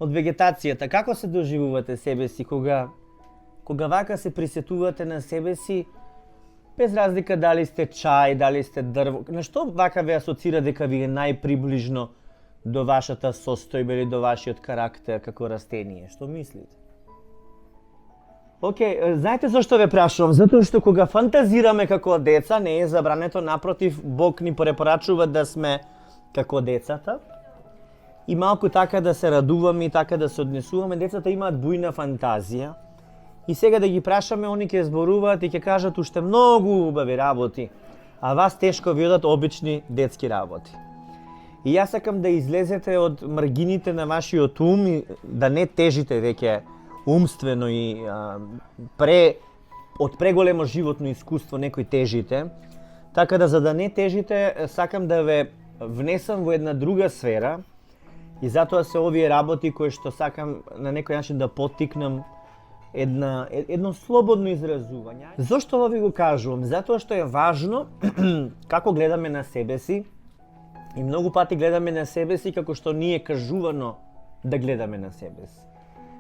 од вегетацијата, како се доживувате себе си кога вака се присетувате на себе си, без разлика дали сте чај, дали сте дрво, на што вака ве асоцира дека ви е најприближно до вашата состојба или до вашиот карактер како растение? Што мислите? Океј, знаете зашто ве прашувам? Затоа што кога фантазираме како деца, не е забрането, напротив, Бог ни препорачува да сме како децата. И малку така да се радуваме и така да се однесуваме. Децата имаат бујна фантазија. И сега да ги прашаме, они ќе зборуваат и ќе кажат уште многу убави работи. А вас тешко ви одат обични детски работи. И јас сакам да излезете од маргините на вашиот ум и да не тежите веќе умствено и од преголемо животно искуство некој тежите. Така да за да не тежите, сакам да ве внесам во една друга сфера и затоа се овие работи кои што сакам на некој начин да поттикнам едно слободно изразување. Зошто ова ви го кажувам? Затоа што е важно како гледаме на себе си и многу пати гледаме на себе си како што ни е кажувано да гледаме на себе си.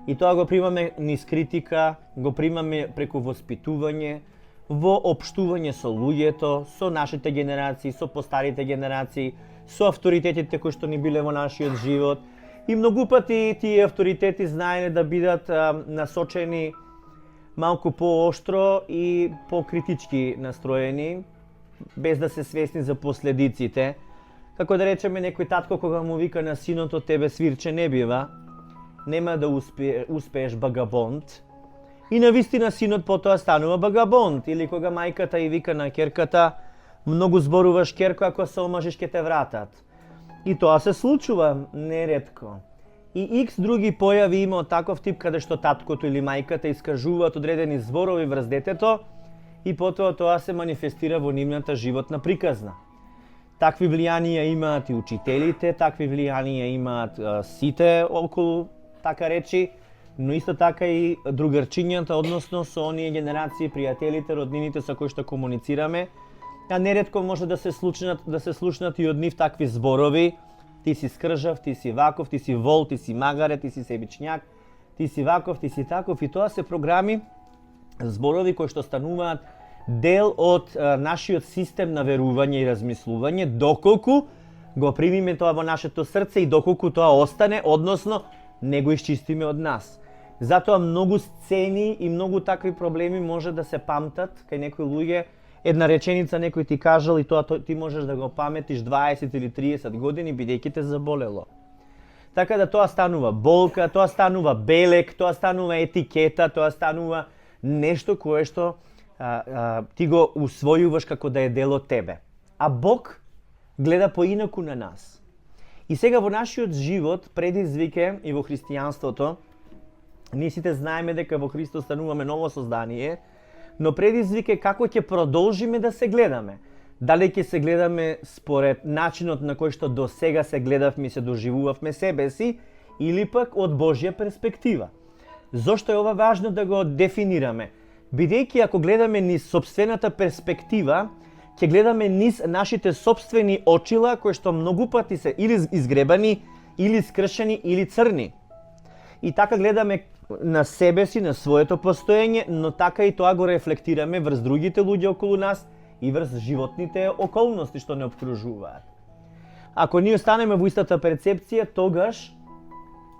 И тоа го примаме низ критика, го примаме преку воспитување, во општување со луѓето, со нашите генерации, со постарите генерации, со авторитетите кои што ни биле во нашиот живот. И многу пати тие авторитети знаеле да бидат насочени малку пооштро и покритички настроени, без да се свесни за последиците. Како да речеме некој татко кога му вика на синот, од тебе свирче не бива, нема да успееш багабонт. И навистина синот потоа станува багабонт. Или кога мајката и вика на керката, многу зборуваш керко, ако се омажиш ќе те вратат. И тоа се случува неретко. И икс други појави има од таков тип каде што таткото или мајката искажуваат одредени зборови врз детето и потоа тоа се манифестира во нивната животна приказна. Такви влијанија имаат и учителите, такви влијанија имаат сите околу, така речи, но исто така и другарчињата, односно со оние генерации, пријателите, роднините со кои што комуницираме, а неретко може да се слушнат и од нив такви зборови: ти си скржав, ти си ваков, ти си вол, ти си магаре, ти си себичњак, ти си ваков, ти си таков. И тоа се програми, зборови кои што стануваат дел од нашиот систем на верување и размислување, доколку го примиме тоа во нашето срце и доколку тоа остане, односно не го исчистиме од нас. Затоа многу сцени и многу такви проблеми може да се памтат кај некои луѓе. Една реченица некој ти кажал и тоа ти можеш да го паметиш 20 или 30 години бидејќи те заболело. Така да тоа станува болка, тоа станува белек, тоа станува етикета, тоа станува нешто кое што ти го усвојуваш како да е дел од тебе. А Бог гледа поинаку на нас. И сега во нашиот живот, предизвике и во христијанството, ние сите знаеме дека во Христос стануваме ново создание, но предизвик е како ќе продолжиме да се гледаме. Дали ќе се гледаме според начинот на кој што до сега се гледавме и се доживувавме себе си, или пак од Божја перспектива. Зошто е ова важно да го дефинираме? Бидејќи ако гледаме низ собствената перспектива, ќе гледаме низ нашите собствени очила кои што многу пати се или изгребани, или скршени, или црни. И така гледаме на себе си, на своето постоење, но така и тоа го рефлектираме врз другите луѓе околу нас и врз животните околности што не обкружуваат. Ако ние останеме во истата перцепција, тогаш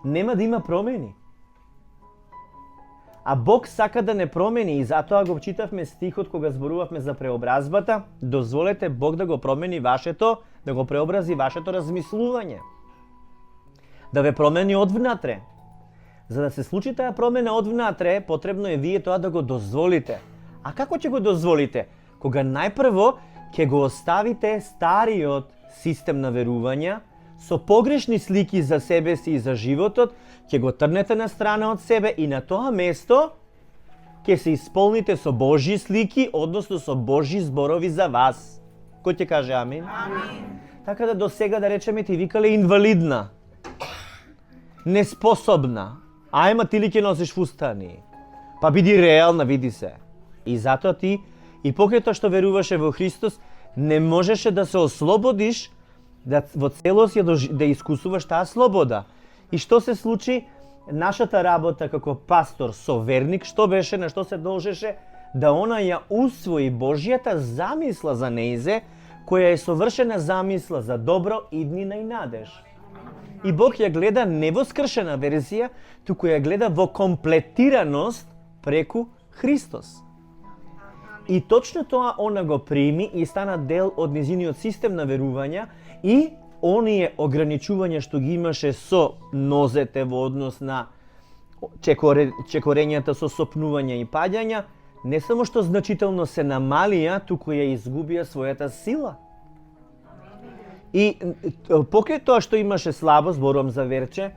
нема да има промени. А Бог сака да не промени и затоа го читавме стихот кога зборувавме за преобразбата. Дозволете Бог да го промени вашето, да го преобрази вашето размислување. Да ве промени одвнатре. За да се случи таа промена одвнатре, потребно е вие тоа да го дозволите. А како ќе го дозволите? Кога најпрво ќе го оставите стариот систем на верувања со погрешни слики за себе си и за животот, ќе го трнете на страна од себе и на тоа место ќе се исполните со Божји слики, односно со Божји зборови за вас. Кој ќе каже амин? Амин. Така да до сега да речеме ти викале инвалидна, неспособна. Ајма ти ли ќе носиш фустани? Па биди реална, види се. И затоа ти, и покрај тоа што веруваше во Христос, не можеше да се ослободиш, да во целост да искусуваш таа слобода. И што се случи? Нашата работа како пастор, соверник, што беше, на што се должеше? Да она ја усвои Божјата замисла за неизе, која е совршена замисла за добро, иднина и надеж. И Бог ја гледа не во скршена верзија, туку ја гледа во комплетираност преку Христос. И точно тоа она го прими и стана дел од низиниот систем на верувања и оние ограничувања што ги имаше со нозете во однос на чекорењата со сопнување и паѓања, не само што значително се намалија, туку ја изгубија својата сила. И покрај тоа што имаше слабост, зборувам за Верче,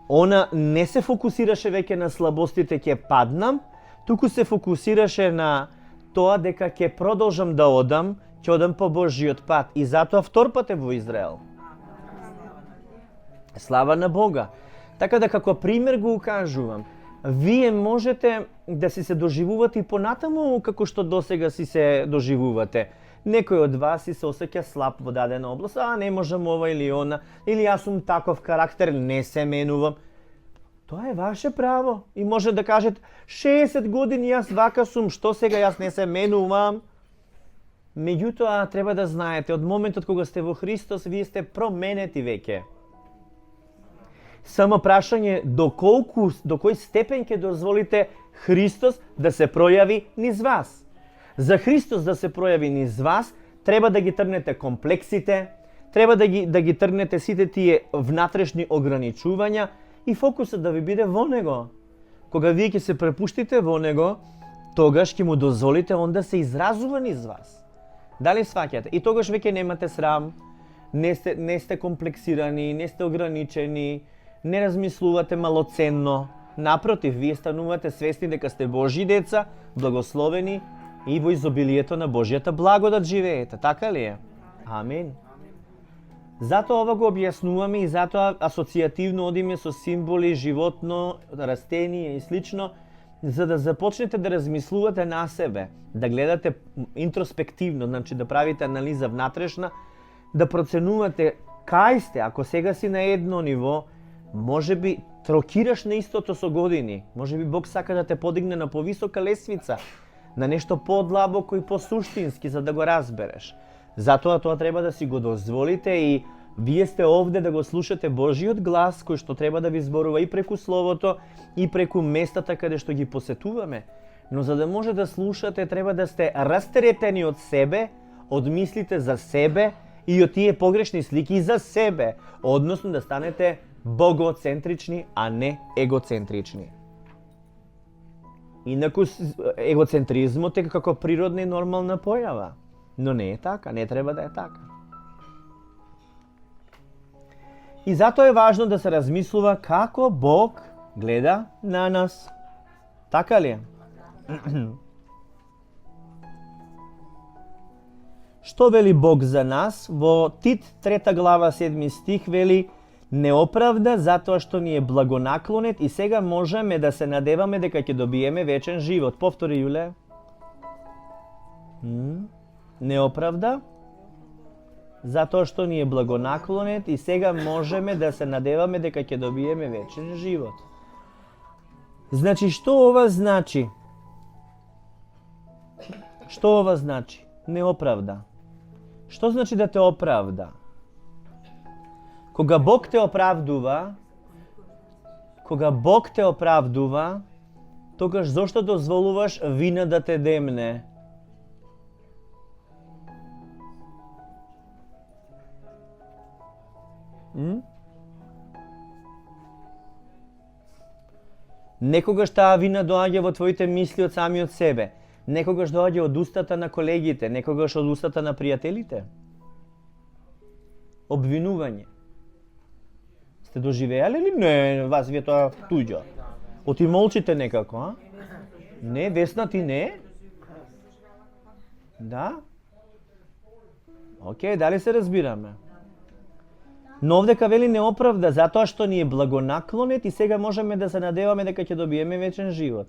она не се фокусираше веќе на слабостите ќе паднам, туку се фокусираше на тоа дека ќе продолжам да одам, ќе одам по Божјиот пат и затоа втор пат е во Израел. Слава на Бога. Така да како пример го укажувам, вие можете да си се доживувате и понатаму како што досега си се доживувате. Некој од вас си се осеќа слаб во дадена област, не можам ова или она, или јас сум таков карактер, не се менувам. Тоа е ваше право и може да кажете 60 години јас вака сум, што сега јас не се менувам. Меѓутоа треба да знаете, од моментот кога сте во Христос, вие сте променети веќе. Само прашање до кој степен ќе дозволите Христос да се пројави низ вас. За Христос да се пројави низ вас, треба да ги тргнете комплексите, треба да ги тргнете сите тие внатрешни ограничувања и фокусот да ви биде во Него. Кога вие ќе се препуштите во Него, тогаш ќе му дозволите он да се изразува низ вас. Дали сваќате? И тогаш веќе немате срам, не сте комплексирани, не сте ограничени, не размислувате малоценно. Напротив, вие станувате свесни дека сте Божји деца, благословени и во изобилието на Божјата благодат живеете. Така ли е? Амин. Затоа ова го објаснуваме и затоа асоцијативно одиме со символи, животно, растение и слично, за да започнете да размислувате на себе, да гледате интроспективно, значи да правите анализа внатрешна, да проценувате кај сте, ако сега си на едно ниво, може би трокираш на истото со години, може би Бог сака да те подигне на повисока лесвица, на нешто подлабоко и посуштински, за да го разбереш. Затоа тоа треба да си го дозволите и вие сте овде да го слушате Божиот глас, кој што треба да ви зборува и преку Словото, и преку местата каде што ги посетуваме. Но за да може да слушате, треба да сте растеретени од себе, од мислите за себе и од тие погрешни слики за себе, односно да станете богоцентрични, а не егоцентрични. Инаку егоцентризмот е како природна и нормална појава, но не е така, не треба да е така. И затоа е важно да се размислува како Бог гледа на нас. Така ли е? Што вели Бог за нас? Во Тит 3 глава 7 стих вели: не оправда затоа што ни е благонаклонет и сега можеме да се надеваме дека ќе добиеме вечен живот. Повтори, Јуле. Не оправда затоа што ни е благонаклонет и сега можеме да се надеваме дека ќе добиеме вечен живот. Значи, што ова значи? Што ова значи? Не оправда. Што значи да те оправда? Кога Бог те оправдува, тогаш зошто дозволуваш вина да те демне? Некогаш таа вина доаѓа во твоите мисли од самиот себе. Некогаш доаѓа од устата на колегите, некогаш од устата на пријателите. Обвинување. Сте доживеале или не? Вас ви е тоа туѓо. Оти молчите некако, а? Не, Весна, ти не? Да? Океј, дали се разбираме? Но овдека вели не оправда, затоа што ни е благонаклонет и сега можеме да се надеваме дека ќе добиеме вечен живот.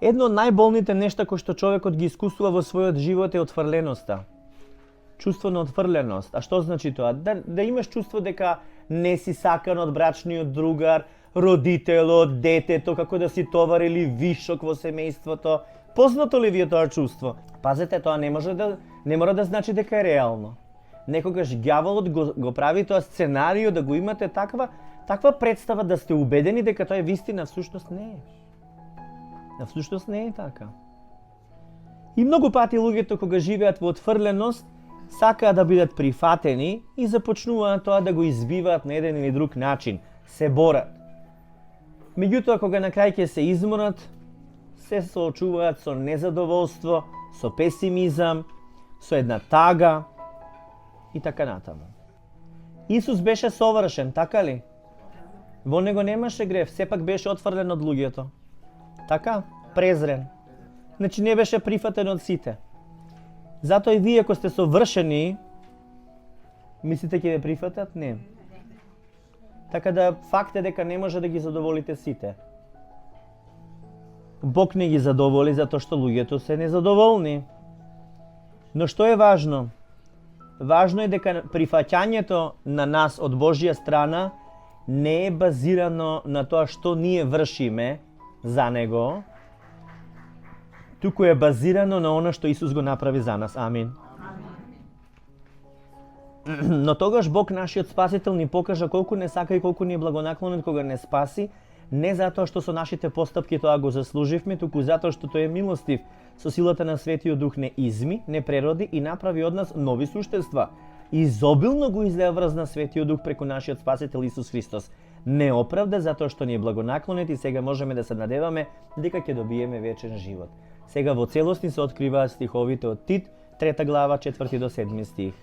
Едно од најболните нешта кои што човекот ги искусува во својот живот е отфрленоста. Чувство на отфрленост. А што значи тоа? Да имаш чувство дека не си сакан од брачниот другар, родителот, детето, како да си товар или вишок во семејството. Познато ли ви е тоа чувство? Пазете, тоа не мора да значи дека е реално. Некогаш ѓаволот го прави тоа сценарио да го имате таква представа да сте убедени дека тоа е вистина, всушност не е. Всушност не е така. И многу пати луѓето кога живеат во отфрленост, сакаат да бидат прифатени и започнуваат тоа да го избиваат на еден или друг начин, се борат. Меѓутоа, кога на крај ќе се изморат, се соочуваат со незадоволство, со песимизам, со една тага и така натаму. Исус беше совршен, така ли? Во него немаше грев, сепак беше отфрлен од луѓето. Така, презрен. Значи не беше прифатен од сите. Затоа и вие, ако сте совршени, мислите ќе ве прифатат? Не. Така да факт е дека не може да ги задоволите сите. Бог не ги задоволи затоа што луѓето се незадоволни. Но што е важно? Важно е дека прифаќањето на нас од Божја страна не е базирано на тоа што ние вршиме за него, туку е базирано на она што Исус го направи за нас. Амин. Но тогаш Бог, нашиот Спасител, ни покажа колку не сака и колку ни е благонаклонен кога не спаси, не затоа што со нашите постапки тоа го заслуживме, туку затоа што тој е милостив. Со силата на Светиот Дух не изми, не прероди и направи од нас нови суштества. Изобилно го излеа врз на Светиот Дух преку нашиот Спасител Исус Христос. Не оправда затоа што ни е благонаклонет и сега можеме да се надеваме дека ќе добиеме вечен живот. Сега во целост ни се откриваат стиховите од Тит, 3 глава, 4 до 7 стих.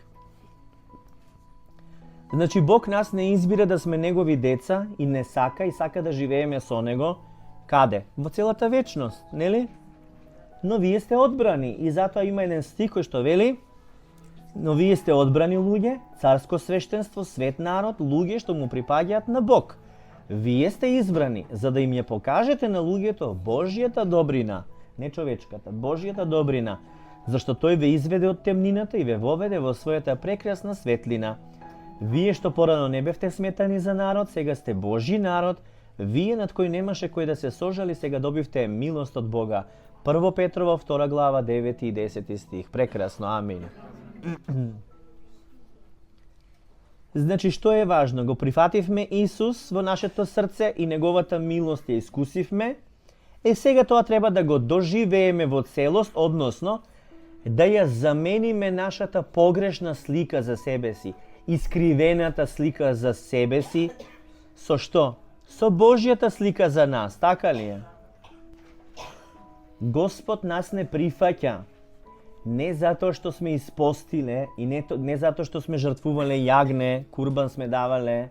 Значи Бог нас не избира да сме негови деца и не сака и сака да живееме со него. Каде? Во целата вечност, нели? Но вие сте одбрани и затоа има еден стих кој што вели: но вие сте одбрани луѓе, царско свештенство, свет народ, луѓе што му припаѓаат на Бог. Вие сте избрани за да им ја покажете на луѓето Божјата добрина, не човечката, Божјата добрина, зашто тој ве изведе од темнината и ве воведе во својата прекрасна светлина. Вие што порано не бевте сметани за народ, сега сте Божји народ. Вие над кој немаше кој да се сожали, сега добивте милост од Бога. 1 Петрово 2 глава 9 и 10 стих. Прекрасно, амин. Значи што е важно? Го прифативме Исус во нашето срце и неговата милост ја искусивме. Сега тоа треба да го доживееме во целост, односно да ја замениме нашата погрешна слика за себе си, искривената слика за себе си, со што? Со Божјата слика за нас, така ли е? Господ нас не прифаќа не затоа што сме испостиле и не затоа што сме жртвувале јагне, курбан сме давале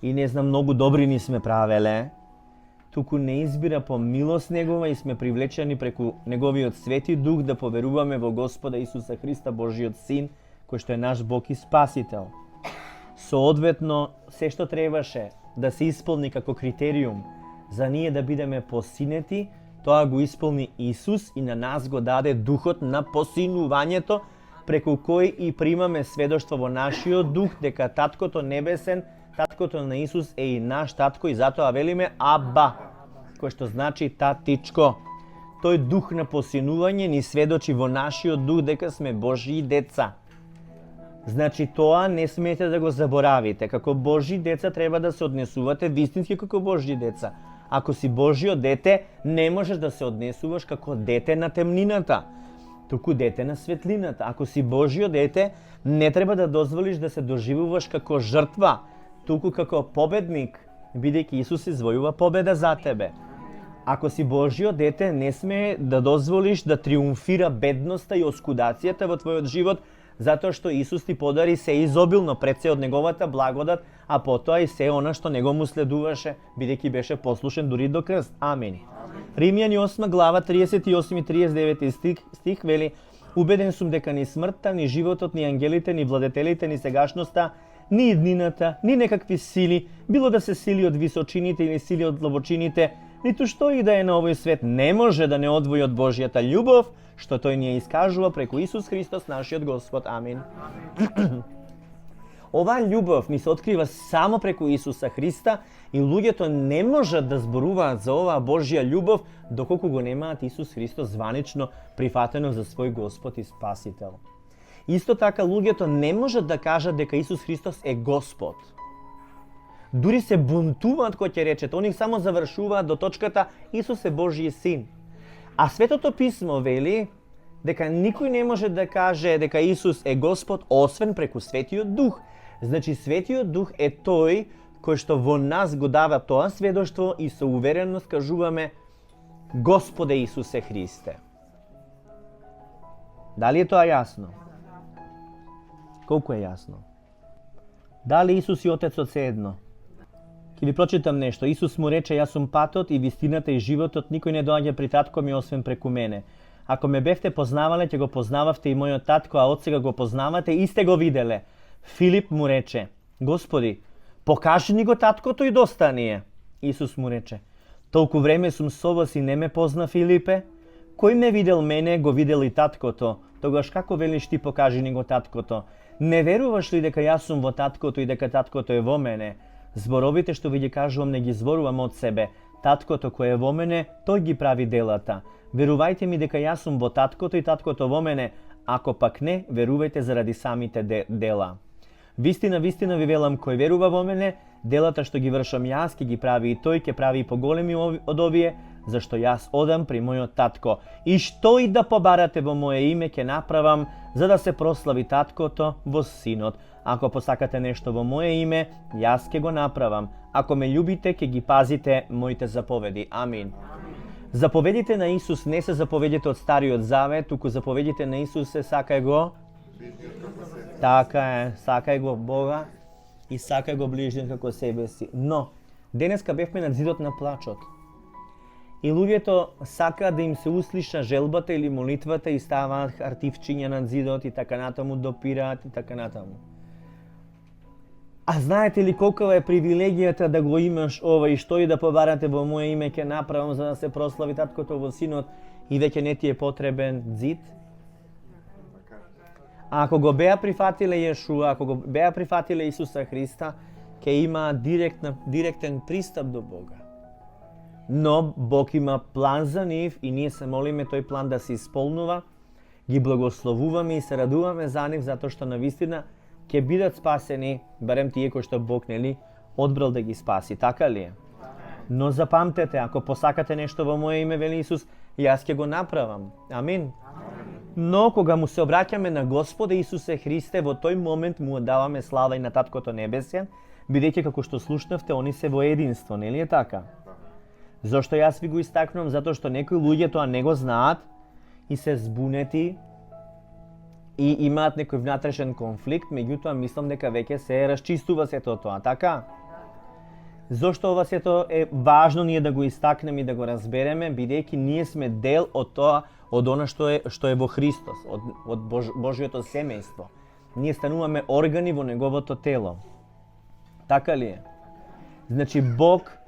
и не знам многу добри ни сме правеле, туку не избира по милост негова и сме привлечени преку неговиот Свети Дух да поверуваме во Господа Исуса Христа, Божиот Син, кој што е наш Бог и Спасител. Соодветно, се што требаше да се исполни како критериум за ние да бидеме посинети, тоа го исполни Исус и на нас го даде духот на посинувањето, преку кој и примаме сведоштво во нашиот дух дека Таткото Небесен, Таткото на Исус е и наш Татко и затоа велиме Аба, кој што значи татичко. Тој дух на посинување ни сведочи во нашиот дух дека сме Божји деца. Значи тоа не смете да го заборавите. Како Божји деца треба да се однесувате вистински како Божји деца. Ако си Божјо дете, не можеш да се однесуваш како дете на темнината, туку дете на светлината. Ако си Божјо дете, не треба да дозволиш да се доживуваш како жртва, туку како победник, бидејќи Исус извојува победа за тебе. Ако си Божјо дете, не сме да дозволиш да триумфира бедноста и оскудацијата во твојот живот, затоа што Исус ти подари се изобилно пред се од неговата благодат, а потоа и се она што него му следуваше, бидејќи беше послушен дури до крст. Амин. Римјани 8 глава 38 и 39 стих вели: убеден сум дека ни смртта, ни животот, ни ангелите, ни владетелите, ни сегашноста, ни иднината, ни некакви сили, било да се сили од височините или сили од длабочините, ниту што и да е на овој свет, не може да не одвои од Божјата љубов, што тој ни ја искажува преку Исус Христос, нашиот Господ. Амин. Оваа љубов ни се открива само преку Исуса Христа и луѓето не можат да зборуваат за оваа Божја љубов доколку го немаат Исус Христос званично прифатено за свој Господ и Спасител. Исто така луѓето не можат да кажат дека Исус Христос е Господ. Дури се бунтуваат кога ќе речат, они само завршуваат до точката Исус е Божји син. А Светото писмо вели дека никој не може да каже дека Исус е Господ освен преку Светиот Дух. Значи Светиот Дух е тој кој што во нас го дава тоа сведоштво и со увереност кажуваме Господе Исусе Христе. Дали е тоа јасно? Колку е јасно? Дали Исус и Отецот се едно? Ќе ви прочитам нешто. Исус му рече, јас сум патот и вистината и животот, никој не доаѓа при татко ми освен преку мене. Ако ме бевте познавале, ќе го познававте и мојот татко, а од сега го познавате и сте го виделе. Филип му рече, Господи, покажи ни го таткото и доста ни е. Исус му рече, толку време сум со вас и не ме позна, Филипе? Кој ме видел мене, го видел и таткото. Тогаш како велиш ти покажи ни го таткото? Не веруваш ли дека јас сум во таткото и дека таткото е во мене? Зборовите што ви ги кажувам не ги зборувам од себе. Таткото кој е во мене, тој ги прави делата. Верувајте ми дека јас сум во таткото и таткото во мене, ако пак не, верувајте заради самите дела. Вистина ви велам, кој верува во мене, делата што ги вршам јас, ќе ги прави и тој, ќе прави и поголеми од овие, зашто јас одам при мојот татко. И што и да побарате во моје име ќе направам, за да се прослави таткото во синот. Ако посакате нешто во моје име, јас ќе го направам. Ако ме љубите, ќе ги пазите моите заповеди. Амин. Заповедите на Исус не се заповедите од Стариот Завет, туку заповедите на Исус се сакај го. Така е, сакај го Бога и сакај го ближниот како себе си. Но, денеска бевме на зидот на плачот. И луѓето сакаат да им се услиша желбата или молитвата и ставаат хартивчиња на зидот и така натаму допираат и така натаму. А знаете ли колкава е привилегијата да го имаш ова и што и да побарате во моје име ќе направам за да се прослави таткото во синот и веќе не ти е потребен зид? А ако го беа прифатиле Јешуа, ако го беа прифатиле Исуса Христа, ќе има директен пристап до Бога. Но Бог има план за нив и ние се молиме тој план да се исполнува, ги благословуваме и се радуваме за нив затоа што навистина ќе бидат спасени, барем тие кои што Бог нели одбрал да ги спаси, така ли е? Но запамтете, ако посакате нешто во моје име, вели Исус, јас ќе го направам. Амин. Но кога му се обраќаме на Господа Исусе Христе, во тој момент му даваме слава и на Таткото Небесен, бидејќи како што слушнавте, они се во единство, нели е така? Зошто јас ви го истакнувам? Затоа што некои луѓе тоа не го знаат и се збунети и имаат некој внатрешен конфликт, меѓутоа мислам дека веќе се расчистува сето тоа, така? Зошто ова сето е важно ние да го истакнеме и да го разбереме, бидејќи ние сме дел од тоа, од она што е во Христос, од Божјото семејство. Ние стануваме органи во неговото тело. Така ли е? Значи Бог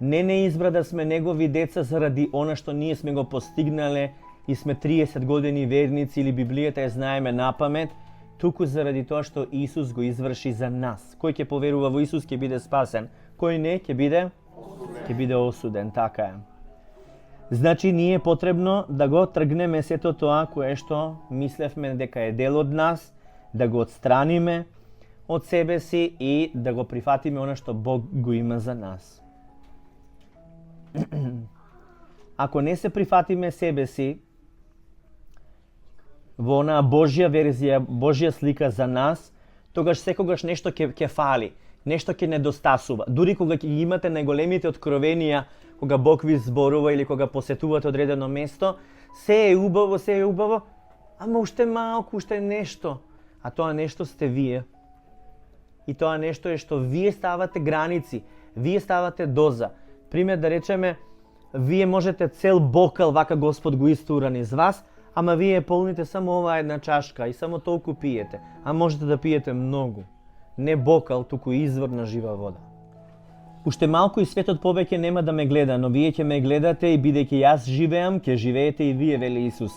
не избра да сме негови деца заради она што ние сме го постигнале и сме 30 години верници или Библијата ја знаеме напамет, туку заради тоа што Исус го изврши за нас. Кој ќе поверува во Исус ќе биде спасен, кој не ќе биде осуден, така е. Значи ние е потребно да го тргнеме сето тоа кое што мислевме дека е дел од нас, да го отстраниме од себе си и да го прифатиме она што Бог го има за нас. Ако не се прифатиме себе си во онаа Божја верзија, Божја слика за нас, тогаш секогаш нешто ќе фали, нешто ќе недостасува. Дури кога ќе имате најголемите откровенија, кога Бог ви зборува или кога посетувате одредено место, се е убаво, ама уште малку, уште нешто. А тоа нешто сте вие. И тоа нешто е што вие ставате граници, вие ставате доза. Пример да речеме, вие можете цел бокал вака Господ го истура низ вас, ама вие полните само оваа една чашка и само толку пиете, а можете да пиете многу. Не бокал, туку извор на жива вода. Уште малку и светот повеќе нема да ме гледа, но вие ќе ме гледате и бидејќи јас живеам, ќе живеете и вие, вели Исус.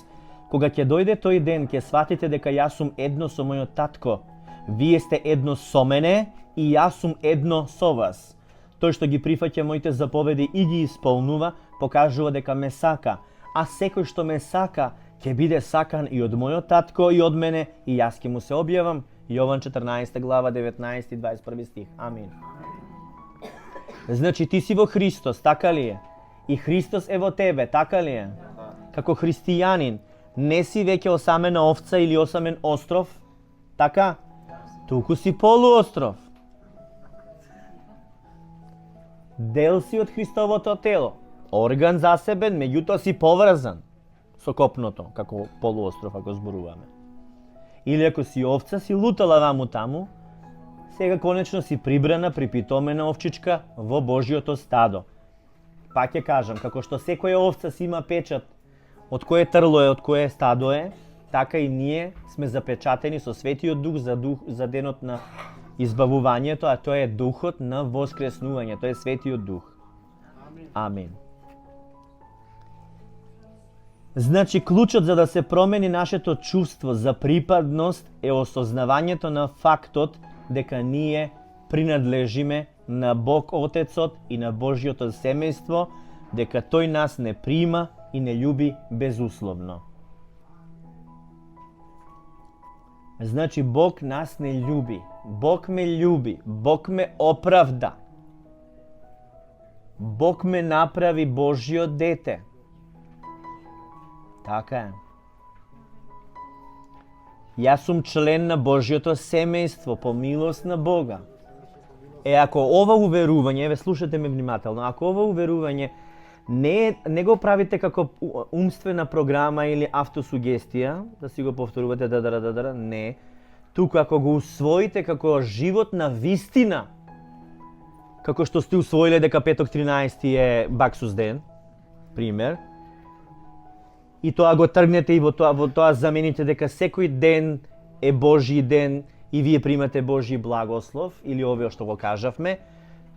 Кога ќе дојде тој ден, ќе сватите дека јас сум едно со мојот татко. Вие сте едно со мене и јас сум едно со вас. Тој што ги прифаќа моите заповеди и ги исполнува, покажува дека ме сака. А секој што ме сака, ќе биде сакан и од мојот татко и од мене, и јас ќе му се објавам. Јован 14 глава 19 и 21 стих. Амин. Значи ти си во Христос, така ли е? И Христос е во тебе, така ли е? Како христијанин, не си веќе осамена овца или осамен остров, така? Туку си полуостров. Дел си од Христовото тело. Орган засебен, меѓутоа си поврзан со копното, како полуостров, ако зборуваме. Или ако си овца, си лутала ваму таму, сега конечно си прибрана, припитомена овчичка во Божјото стадо. Пак ќе кажам, како што секоја овца си има печат од кое трло е, од кое стадо е, така и ние сме запечатени со Светиот Дух за денот на избавувањето, а тоа е Духот на воскреснување, тоа е Светиот Дух. Амин. Значи, клучот за да се промени нашето чувство за припадност е осознавањето на фактот дека ние принадлежиме на Бог Отецот и на Божјото семејство, дека Тој нас не прима и не љуби безусловно. Значи, Бог нас не љуби. Бог ме љуби. Бог ме оправда. Бог ме направи Божјо дете. Така е. Јас сум член на Божјото семејство по милост на Бога. Ако ова уверување, ве слушате ме внимателно, ако ова уверување не го правите како умствена програма или автосугестија, да си го повторувате не, туку ако го усвоите како живот на вистина, како што сте усвоиле дека петок 13 е Баксус ден, пример, и тоа го тргнете и во тоа замените дека секој ден е Божји ден и вие примате Божји благослов, или овие што го кажавме,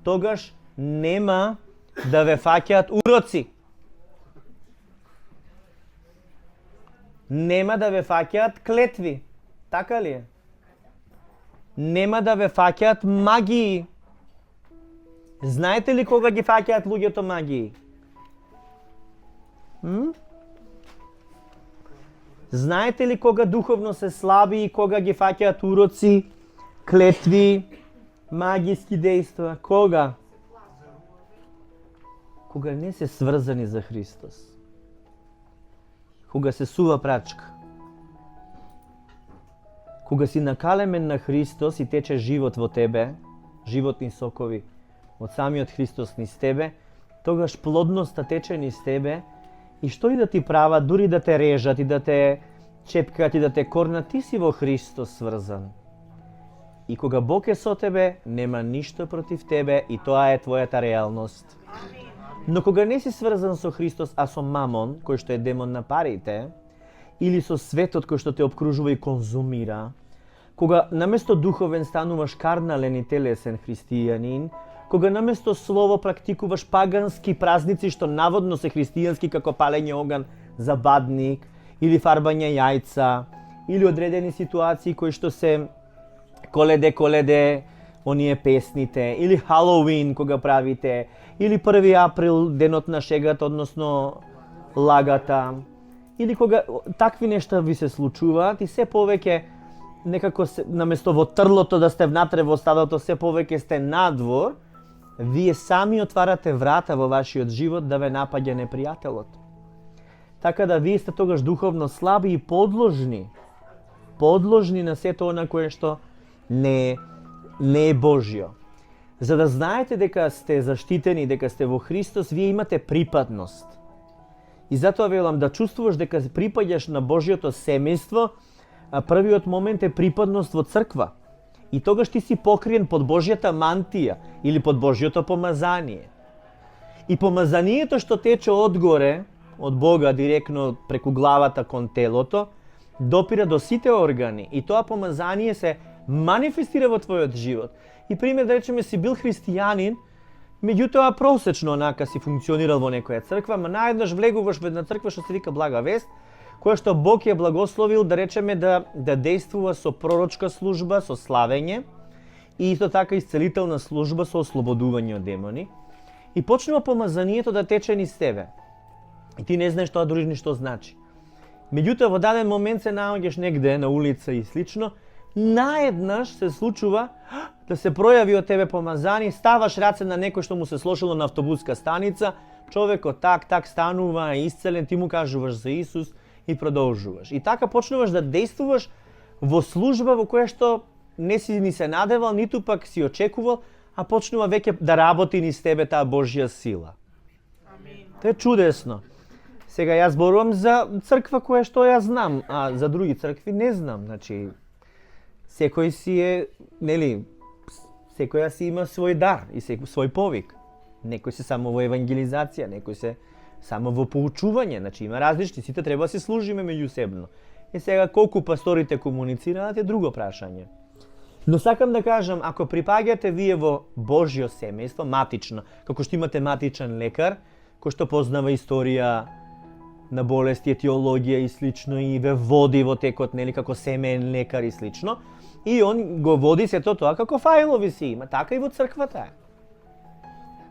тогаш нема да ве фаќаат уроци. Нема да ве фаќаат клетви. Така ли е? Нема да ве фаќаат магии. Знаете ли кога ги фаќаат луѓето магии? Знаете ли кога духовно се слаби и кога ги фаќаат уроци, клетви, магиски дејства? Кога? Кога не се сврзани за Христос. Кога се сува прачка. Кога си накалемен на Христос и тече живот во тебе, животни сокови од самиот Христос низ тебе, тогаш плодноста тече низ тебе и што и да ти прават, дури да те режат и да те чепкат и да те корнат, ти си во Христос сврзан. И кога Бог е со тебе, нема ништо против тебе и тоа е твојата реалност. Но кога не си сврзан со Христос, а со мамон, кој што е демон на парите, или со светот кој што те обкружува и конзумира, кога наместо духовен стануваш карнален и телесен христијанин, кога наместо слово практикуваш пагански празници што наводно се христијански, како палење оган за бадник, или фарбање јајца, или одредени ситуации кои што се коледе, оние песните, или Халоуин кога правите, или 1 април, денот на шегата, односно лагата, или кога такви нешта ви се случуваат и се повеќе некако наместо во трлото да сте внатре во стадото, се повеќе сте надвор, вие сами отварате врата во вашиот живот да ве напаѓа непријателот. Така да вие сте тогаш духовно слаби и подложни на сето она кое што не е Божјо. За да знаете дека сте заштитени, дека сте во Христос, вие имате припадност. И затоа велам да чувствуваш дека припаѓаш на Божјото семејство, првиот момент е припадност во црква. И тогаш ти си покриен под Божјата мантија или под Божјото помазание. И помазанието што тече одгоре, од Бога директно преку главата кон телото, допира до сите органи и тоа помазание се манифестира во твојот живот. И пример, да речеме, си бил христијанин, меѓутоа просечно онака си функционирал во некоја црква, ма наеднаш влегуваш во една црква што се вика Блага вест, која што Бог ја благословил, да речеме, да действува со пророчка служба, со славење, и исто така исцелителна служба со ослободување од демони. И почнува помазанието да тече низ тебе. И ти не знаеш тоа дури што значи. Меѓутоа, во даден момент се наоѓаш негде на улица и слично, наеднаш се случува да се пројави од тебе помазани, ставаш раце на некој што му се слошило на автобуска станица, човекот так станува исцелен, ти му кажуваш за Исус и продолжуваш. И така почнуваш да действуваш во служба во која што не си ни се надевал, ниту пак си очекувал, а почнува веќе да работи низ тебе таа Божја сила. Амин. Тоа е чудесно. Сега јас зборувам за црква која што ја знам, а за други цркви не знам. Значи, секој си е, нели, секоја си има свој дар и свој повик. Некој се само во евангелизација, некој се само во поучување, значи има различни, сите треба да се служиме меѓусебно. И сега колку пасторите комуницираат е друго прашање. Но сакам да кажам, ако припаѓате вие во Божјо семејство, матично, како што имате матичен лекар, кој што познава историја на болести, етиологија и слично, и ве води во текот, нели, како семеен лекар и слично, и он го води сето тоа како фајлови се има, така и во црквата.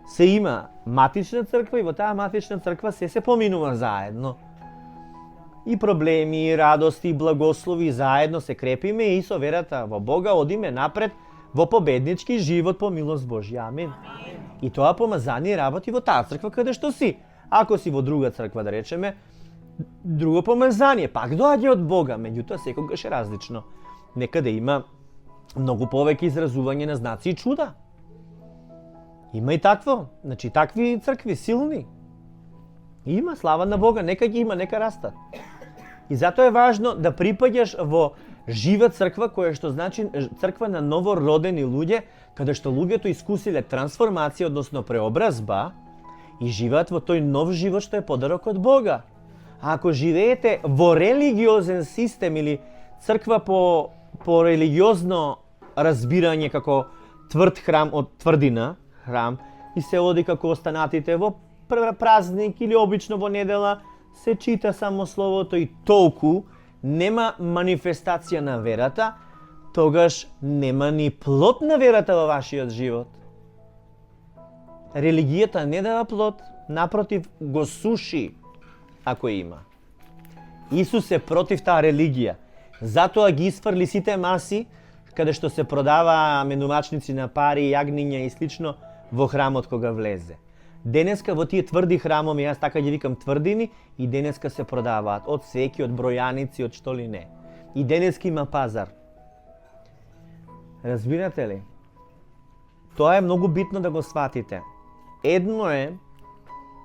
Се има матична црква и во таа матична црква се поминува заедно. И проблеми, и радости, и благослови заедно се крепиме и со верата во Бога одиме напред во победнички живот по милост Божја. Амин. И тоа помазание работи во таа црква каде што си. Ако си во друга црква, да речеме, друго помазание, пак доаѓа од Бога, меѓутоа секогаш е различно. Некаде има многу повеќе изразување на знаци и чуда. Има и такво, значи такви цркви силни. Има, слава на Бога, нека ги има, нека растат. И затоа е важно да припаѓаш во жива црква, која што значи црква на новородени луѓе, каде што луѓето искусиле трансформација, односно преобразба, и живеат во тој нов живот што е подарок од Бога. А ако живеете во религиозен систем или црква по религиозно разбирање како тврд храм од тврдина, храм, и се оди како останатите во празник или обично во недела, се чита само словото и толку, нема манифестација на верата, тогаш нема ни плод на верата во вашиот живот. Религијата не дава плод, напротив, го суши, ако има. Исус е против таа религија. Затоа ги isfрли сите маси, каде што се продава менувачници на пари, јагниња и слично, во храмот кога влезе. Денеска во тие тврди храмови, јас така ги викам тврдини, и денеска се продаваат од свеќи, од бројаници, од што ли не. И денеска има пазар. Разбирате ли? Тоа е многу битно да го сватите. Едно е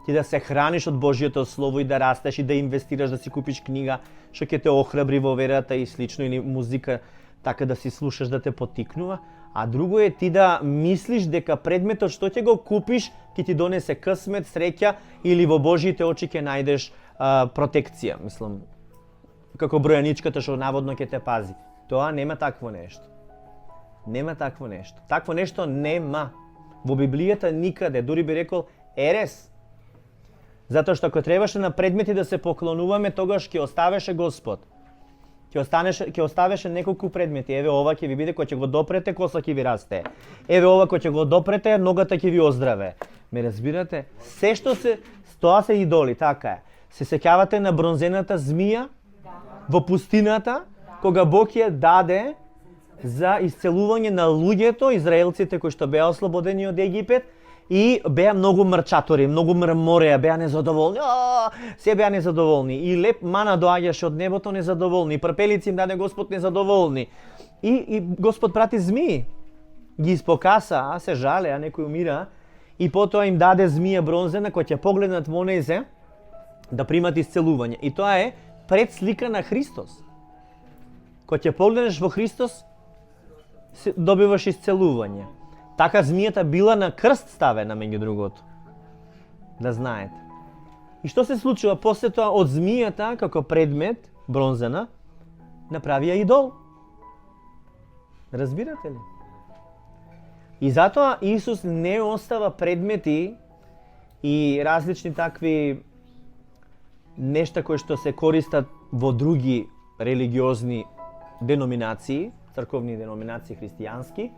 ти да се храниш од Божјото Слово и да растеш и да инвестираш, да си купиш книга што ќе те охрабри во верата и слично, или музика така да си слушаш да те потикнува, а друго е ти да мислиш дека предметот што ќе го купиш ќе ти донесе късмет, среќа или во Божјите очи ќе најдеш протекција, мислам, како бројаничката што наводно ќе те пази. Тоа нема такво нешто. Нема такво нешто. Такво нешто нема. Во Библијата никаде, дури би рекол ерес. Затоа што ако требаше на предмети да се поклонуваме, тогаш ќе оставеше Господ. Ќе оставеше неколку предмети. Еве ова ќе ви биде кој ќе го допрете, коса ќе ви расте. Еве ова кој ќе го допрете, ногата ќе ви оздраве. Ме разбирате? Се што тоа се идоли, така е. Се сеќавате на бронзената змија во пустината, кога Бог ја даде за исцелување на луѓето, израелците кои што беа ослободени од Египет, и беа многу мрчатори, многу мрмореа, беа незадоволни, се беа незадоволни. И леп мана доаѓаше од небото незадоволни, и прпелици им даде Господ незадоволни. И Господ прати змии, ги испокаса, а се жале, а некој умира, и потоа им даде змија бронзена која ќе погледнат во незе да примат исцелување. И тоа е предслика на Христос. Кога ќе погледнеш во Христос, добиваш исцелување. Така змијата била на крст ставена, меѓу другото. Да знаете. И што се случува после тоа? Од змијата, како предмет, бронзена, направија идол. Разбирате ли? И затоа Исус не остава предмети и различни такви нешта кои што се користат во други религиозни деноминации, црковни деноминации христијански,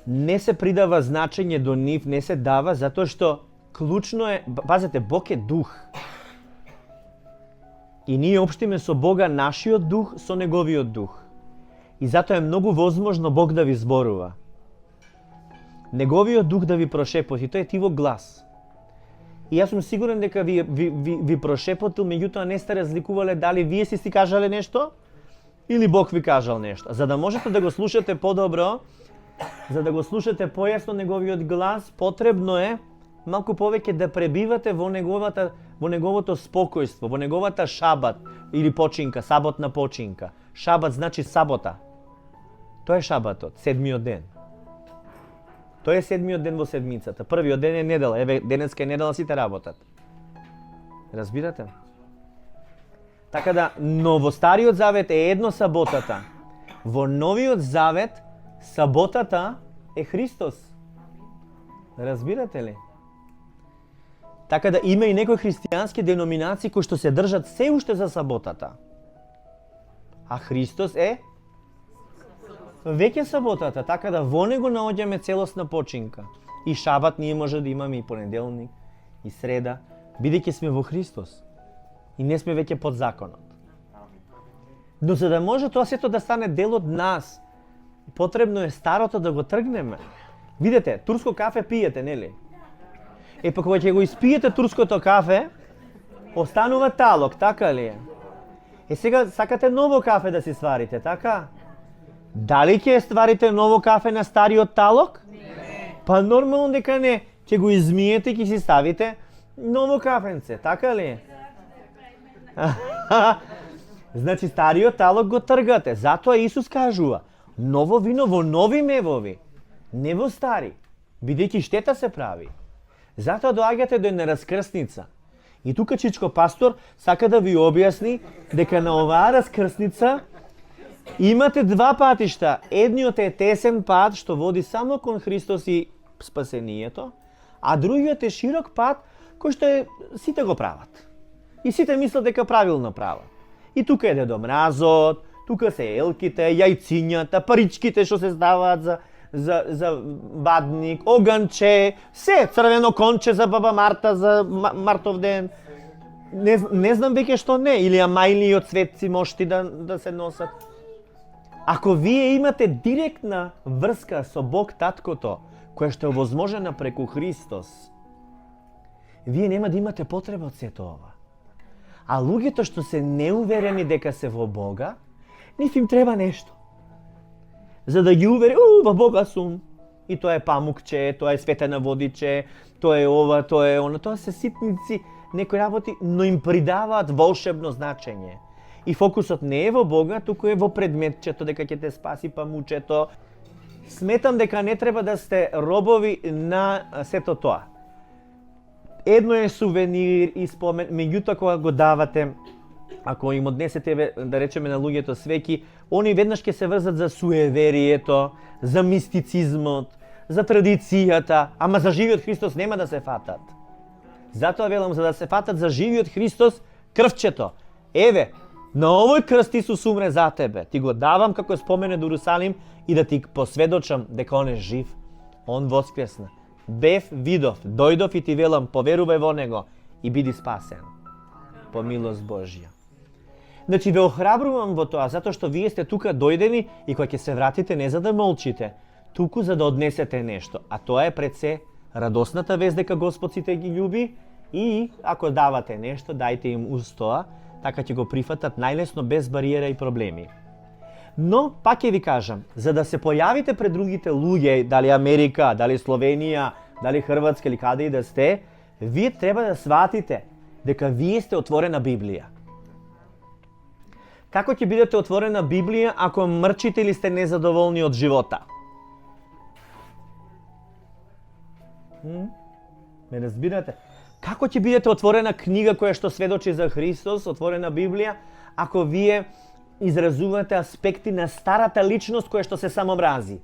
не се придава значење до нив, не се дава, затоа што клучно е, пазете, Бог е дух. И ние општиме со Бога нашиот дух со неговиот дух. И затоа е многу возможно Бог да ви зборува. Неговиот дух да ви прошепоти, тоа е тивок глас. И јас сум сигурен дека ви прошепотил, меѓутоа не сте разликувале дали вие си кажале нешто или Бог ви кажал нешто. За да можете да го слушате подобро, за да го слушате појасно неговиот глас, потребно е малку повеќе да пребивате во неговото спокојство, во неговата шабат или починка, саботна починка. Шабат значи сабота. Тоа е шабатот, седмиот ден. Тоа е седмиот ден во седмицата. Првиот ден е недела. Еве, денеска е недела, сите работат. Разбирате? Така да, но во Стариот Завет е едно саботата. Во Новиот Завет саботата е Христос. Разбирате ли? Така да има и некои христијански деноминации кои што се држат се уште за саботата. А Христос е веќе саботата, така да во него наоѓаме целосна починка. И шабат ние може да имаме и понеделник, и среда, бидејќи сме во Христос. И не сме веќе под законот. Но за да може тоа сето да стане дел од нас, потребно е старото да го тргнеме. Видете, турско кафе пиете, нели? Па кога ќе го испиете турското кафе, останува талок, така ли е? Сега сакате ново кафе да си сварите, така? Дали ќе стварите ново кафе на стариот талок? Не. Па нормално дека не. Ќе го измиете и ќе си ставите ново кафенце, така ли? Значи стариот талок го тргате. Затоа Исус кажува, ново вино во нови мевови, не во стари, бидејќи штета се прави. Затоа доаѓате до една раскрсница. И тука Чичко пастор сака да ви објасни дека на оваа раскрсница имате два патишта. Едниот е тесен пат што води само кон Христос и спасението, а другиот е широк пат кој што сите го прават. И сите мислат дека правилно прават. И тука е Дедо Мразот, тука се елките, јајцињата, паричките што се ставаат за бадник, оганче, се, црвено конче за баба Марта, за Мартов ден. Не знам веќе што не, или амајли од цветци мошти да се носат. Ако вие имате директна врска со Бог Таткото, која што е возможена преку Христос, вие нема да имате потреба од сето ова. А луѓето што се неуверени дека се во Бога, ниф им треба нешто. За да ги увери, во Бога сум. И тоа е памукче, тоа е светена водиче, тоа е ова, тоа е оно, тоа се ситници, некои работи, но им придаваат волшебно значење. И фокусот не е во Бога, туку е во предметчето, дека ќе те спаси памучето. Сметам дека не треба да сте робови на сето тоа. Едно е сувенир и спомен, меѓутоа кога го давате, ако им однесете, да речеме, на луѓето свеќи, они веднаш ќе се врзат за суеверието, за мистицизмот, за традицијата, ама за живиот Христос нема да се фатат. Затоа велам, за да се фатат за живиот Христос, крвчето. Еве, на овој крст Исус умре за тебе. Ти го давам како спомене до Иерусалим и да ти посведочам дека он е жив. Он воскресна. Бев, видов, дојдов и ти велам, поверувај во него и биди спасен. По милост Божја. Значи, ве охрабрувам во тоа, затоа што вие сте тука дојдени и кога ќе се вратите не за да молчите, туку за да однесете нешто. А тоа е пред се радосната вест дека Господ сите ги љуби и ако давате нешто, дајте им уз тоа, така ќе го прифатат најлесно без бариера и проблеми. Но, пак ќе ви кажам, за да се појавите пред другите луѓе, дали Америка, дали Словенија, дали Хрватска или каде и да сте, вие треба да сватите дека вие сте отворена Библија. Како ќе бидете отворена Библија ако мрчите или сте незадоволни од живота? Ме разбирате? Како ќе бидете отворена книга која што сведочи за Христос, отворена Библија, ако вие изразувате аспекти на старата личност која што се самомрази?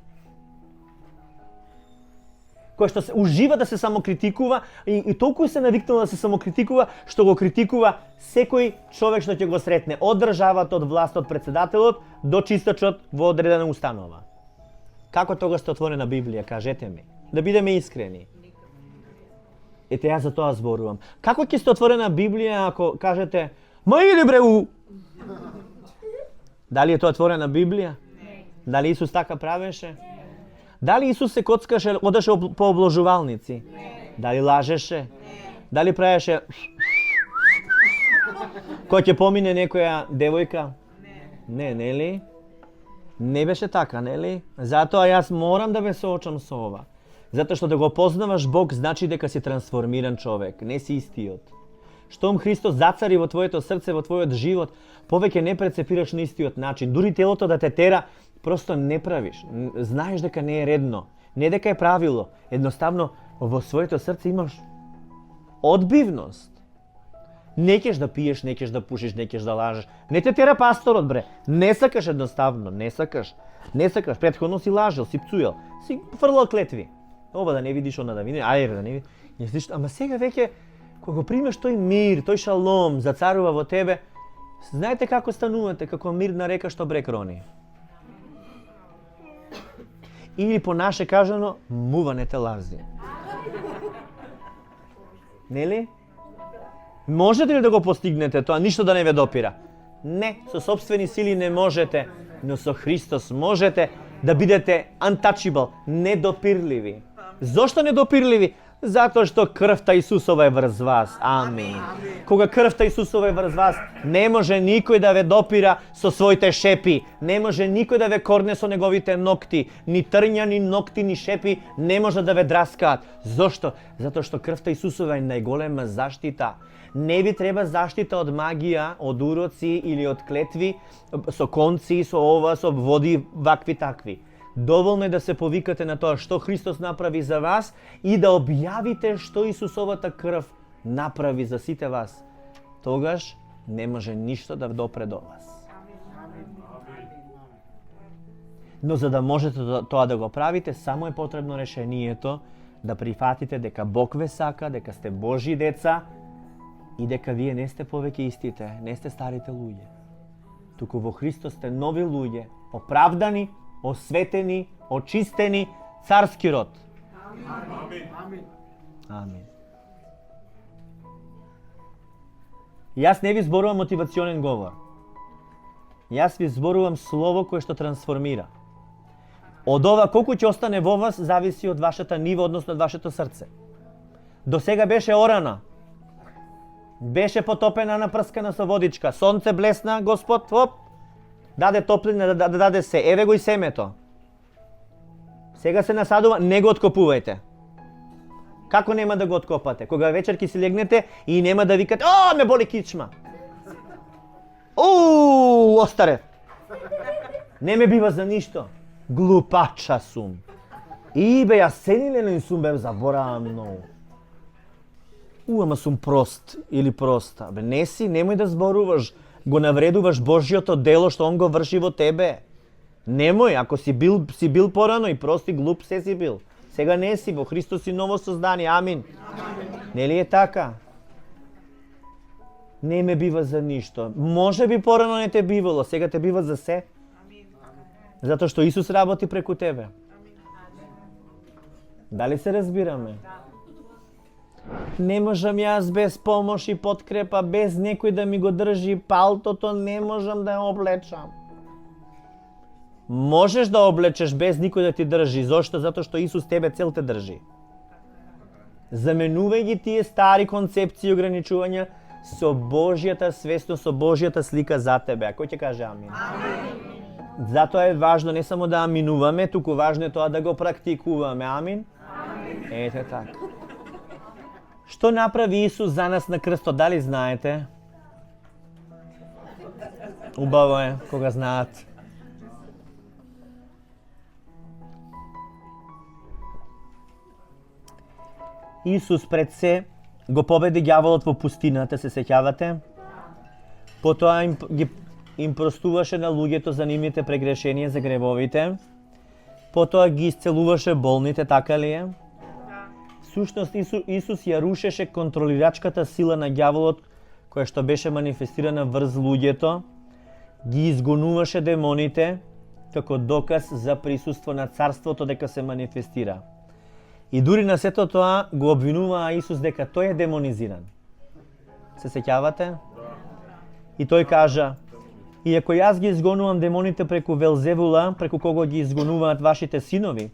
кој што ужива да се самокритикува и толку се навикнал да се самокритикува, што го критикува секој човек што ќе го сретне, од државата, од власт, од председателот до чистачот во одредена установа. Како тогаш сте отворена Библија, кажете ми, да бидеме искрени. Ете, јас за тоа зборувам. Како ќе сте отворена Библија ако кажете, ма иди бре у... Дали е тоа отворена Библија? Дали Исус така правеше? Дали Исус се коцкаше, одеше по обложувалници? Дали лажеше? Дали правеше... Кој ќе помине некоја девојка? Не, нели? Не беше така, нели? Затоа јас морам да ве соочам со ова. Затоа што да го познаваш Бог значи дека си трансформиран човек, не си истиот. Штом Христос зацари во твоето срце, во твојот живот, повеќе не прецепираш на истиот начин. Дури телото да те тера, просто не правиш. Знаеш дека не е редно, не дека е правило. Едноставно во своето срце имаш одбивност. Не кеш да пиеш, не кеш да пушиш, не кеш да лажеш. Не те тера пасторот, бре. Не сакаш едноставно, не сакаш. Не сакаш, претходно си лажел, си пцуел, си фрлал клетви. Ова да не видиш, она да видиш, ајде да не видиш. Ама сега веќе, кога го примеш тој мир, тој шалом, зацарува во тебе, знаете како станувате, како мирна река што брек рони. Или по наше кажано, муването лази. Нели? Можете ли да го постигнете тоа, ништо да не ве допира? Не, со собствени сили не можете, но со Христос можете да бидете untouchable, недопирливи. Зошто недопирливи? Затоа што крвта Исусова е врз вас. Амин. Кога крвта Исусова е врз вас, не може никој да ве допира со своите шепи. Не може никој да ве корне со неговите ногти. Ни трња, ни ногти, ни шепи не може да ве драскаат. Зошто? Затоа што крвта Исусова е најголема заштита. Не ви треба заштита од магија, од уроци или од клетви, со конци, со ова, со води, вакви такви. Доволно е да се повикате на тоа што Христос направи за вас и да објавите што Исусовата крв направи за сите вас. Тогаш не може ништо да допре до вас. Но за да можете тоа да го правите, само е потребно решението да прифатите дека Бог ве сака, дека сте Божји деца и дека вие не сте повеќе истите, не сте старите луѓе. Туку во Христос сте нови луѓе, оправдани, осветени, очистени, царски род. Амин. Амин. Јас не ви зборувам мотивационен говор. Јас ви зборувам слово кое што трансформира. Од ова колку ќе остане во вас зависи од вашата нива, односно од вашето срце. До сега беше орана. Беше потопена, напрскана со водичка. Сонце блесна, Господ, оп, даде топлина, да даде се. Еве го и семето. Сега се насадува, не го откопувајте. Како нема да го откопате? Кога вечер ќе си легнете и нема да викате, о, ме боли кичма. Остарев. Не ме бива за ништо. Глупача сум. И бе, јас сенилен сум, бе, заборавам многу. Ама сум прост или проста. Бе, не си, немој да зборуваш. Го навредуваш Божјото дело што Он го врши во тебе. Немој, ако си бил порано и прост и глуп, се си бил. Сега не си, во Христос си ново создание. Амин. Нели е така? Не ме бива за ништо. Може би порано не те бивало, сега те бива за се. Затоа што Исус работи преку тебе. Дали се разбираме? Не можам јас без помош и подкрепа, без некој да ми го држи палтото, не можам да ја облечам. Можеш да облечеш без никој да ти држи. Зошто? Затоа што Исус тебе цел те држи. Заменувај ги тие стари концепции и ограничувања со Божјата свесност, со Божјата слика за тебе. А кој ќе каже амин? Амин. Затоа е важно не само да аминуваме, туку важно е тоа да го практикуваме. Амин? Амин. Ете така. Што направи Исус за нас на крстот, дали знаете? Убаво е кога знаат. Исус пред се го победи ѓаволот во пустината, се сеќавате? Потоа им простуваше на луѓето за нивните прегрешенија, за гревовите. Потоа ги исцелуваше болните, така ли е? всушност Исус ја рушеше контролирачката сила на ѓаволот која што беше манифестирана врз луѓето, ги изгонуваше демоните како доказ за присуство на царството дека се манифестира. И дури на сето тоа го обвинуваа Исус дека тој е демонизиран. Се сеќавате? И тој кажа: и ако јас ги изгонувам демоните преку Велзевула, преку кого ги изгонуваат вашите синови,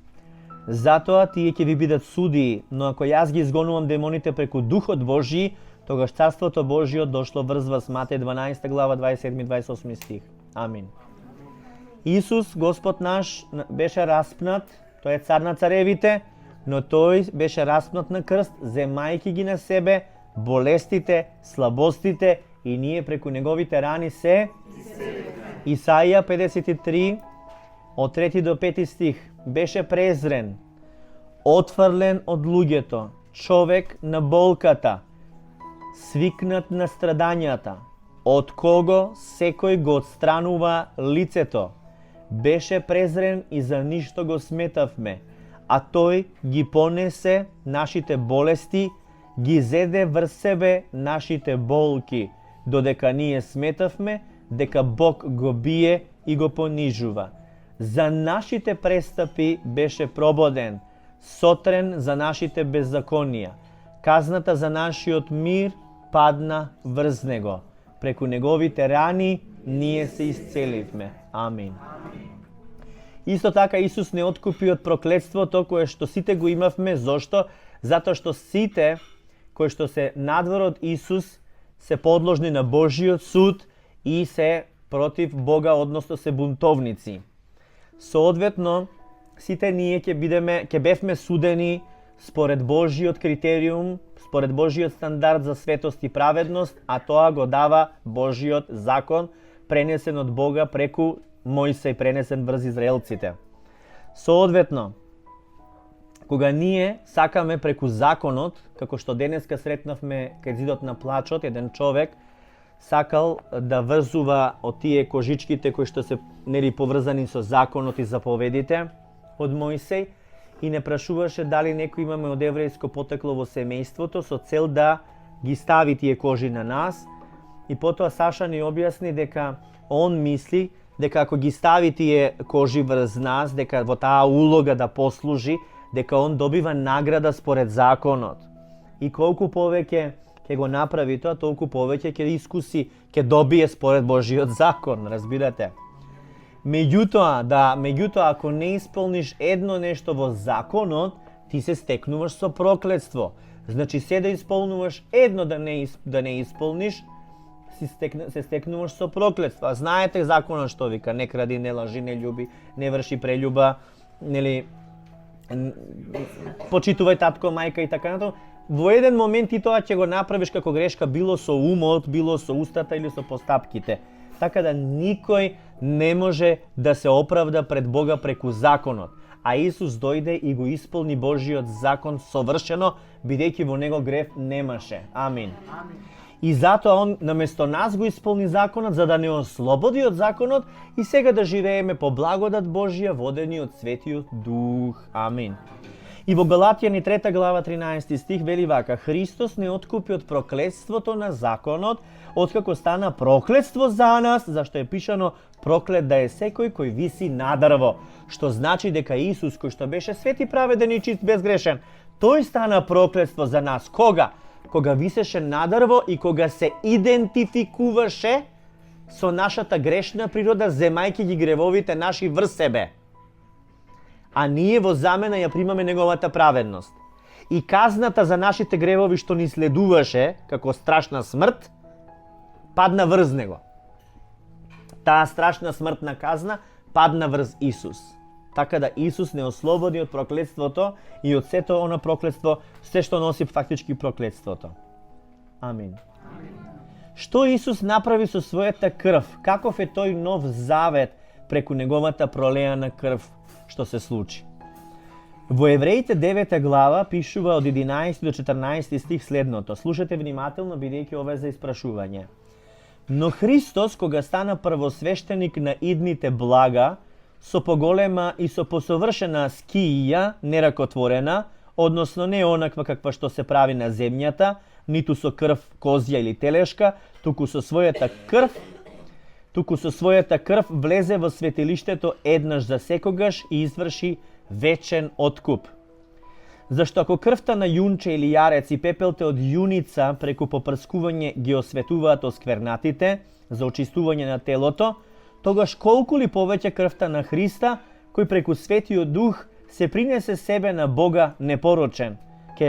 затоа тие ќе ви бидат судии, но ако јас ги изгонувам демоните преку Духот Божји, тогаш Царството Божјо дошло врз вас. Матеј 12 глава 27-28 стих. Амин. Исус, Господ наш, беше распнат, тој е цар на царевите, но тој беше распнат на крст, земајки ги на себе болестите, слабостите, и ние преку неговите рани се Исаија 53 од 3 до 5 стих. Беше презрен, отфрлен од луѓето, човек на болката, свикнат на страдањата, од кого секој го отстранува лицето. Беше презрен и за ништо го сметавме, а тој ги понесе нашите болести, ги зеде врз себе нашите болки, додека ние сметавме дека Бог го бие и го понижува. За нашите престапи беше прободен, сотрен за нашите беззаконија. Казната за нашиот мир падна врз него. Преку неговите рани ние се исцеливме. Амин. Исто така Исус не откупи од проклетството кое што сите го имавме. Зошто? Затоа што сите кои што се надвор од Исус се подложни на Божиот суд и се против Бога, односно се бунтовници. Соодветно, сите ние ќе бевме судени според Божиот критериум, според Божиот стандард за светост и праведност, а тоа го дава Божиот закон, пренесен од Бога преку Мојсей, пренесен врз израелците. Соодветно, кога ние сакаме преку законот, како што денеска сретнавме кај зидот на плачот, еден човек сакал да врзува од тие кожичките кои што се поврзани со законот и заповедите од Мојсей и не прашуваше дали некој имаме од еврејско потекло во семејството со цел да ги стави тие кожи на нас. И потоа Саша ни објасни дека он мисли дека ако ги стави тие кожи врз нас, дека во таа улога да послужи, дека он добива награда според законот. И колку повеќе ќе го направи тоа, толку повеќе ќе искуси, ќе добие според Божиот закон, разбирате? Меѓутоа, ако не исполниш едно нешто во законот, ти се стекнуваш со проклетство. Значи, се да исполнуваш едно да не исполниш, се стекнуваш со проклетство. А знаете законот што вика: не кради, не лажи, не љуби, не врши прељуба, нели, почитувај татко, мајка и така натаму. Во еден момент ти тоа ќе го направиш како грешка, било со умот, било со устата или со постапките. Така да никој не може да се оправда пред Бога преку законот. А Исус дојде и го исполни Божиот закон совршено, бидејќи во него грев немаше. Амин. И затоа он наместо нас го исполни законот, за да не ослободи од законот и сега да живееме по благодат Божија, водени од Светиот Дух. Амин. И во Галатјани 3 глава 13 стих вели вака: Христос не откупи од проклетството на законот, откако стана проклетство за нас, зашто е пишано: проклет да е секој кој виси на дрво. Што значи дека Исус, кој што беше свет и праведен и чист, безгрешен, тој стана проклетство за нас. Кога? Кога висеше на дрво и кога се идентификуваше со нашата грешна природа, земајќи ги гревовите наши врз себе. А ние во замена ја примаме неговата праведност. И казната за нашите гревови што ни следуваше, како страшна смрт, падна врз него. Таа страшна смртна казна падна врз Исус. Така да Исус не ослободи од проклетството и од сето оно проклетство, се што носи фактички проклетството. Амин. Што Исус направи со својата крв? Каков е тој нов завет преку неговата пролеана крв што се случи? Во Евреите 9 глава пишува од 11 до 14 стих следното. Слушате внимателно, бидејќи ова е за испрашување. Но Христос, кога стана првосвештеник на идните блага, со поголема и со посовршена скија, неракотворена, односно не онаква каква што се прави на земјата, ниту со крв козја или телешка, туку со својата крв влезе во светилиштето еднаш за секогаш и изврши вечен откуп. Зашто ако крвта на јунче или јарец и пепелте од јуница преку попрскување ги осветуваат осквернатите за очистување на телото, тогаш колку ли повеќе крвта на Христа, кој преку Светиот Дух се принесе себе на Бога непорочен, ќе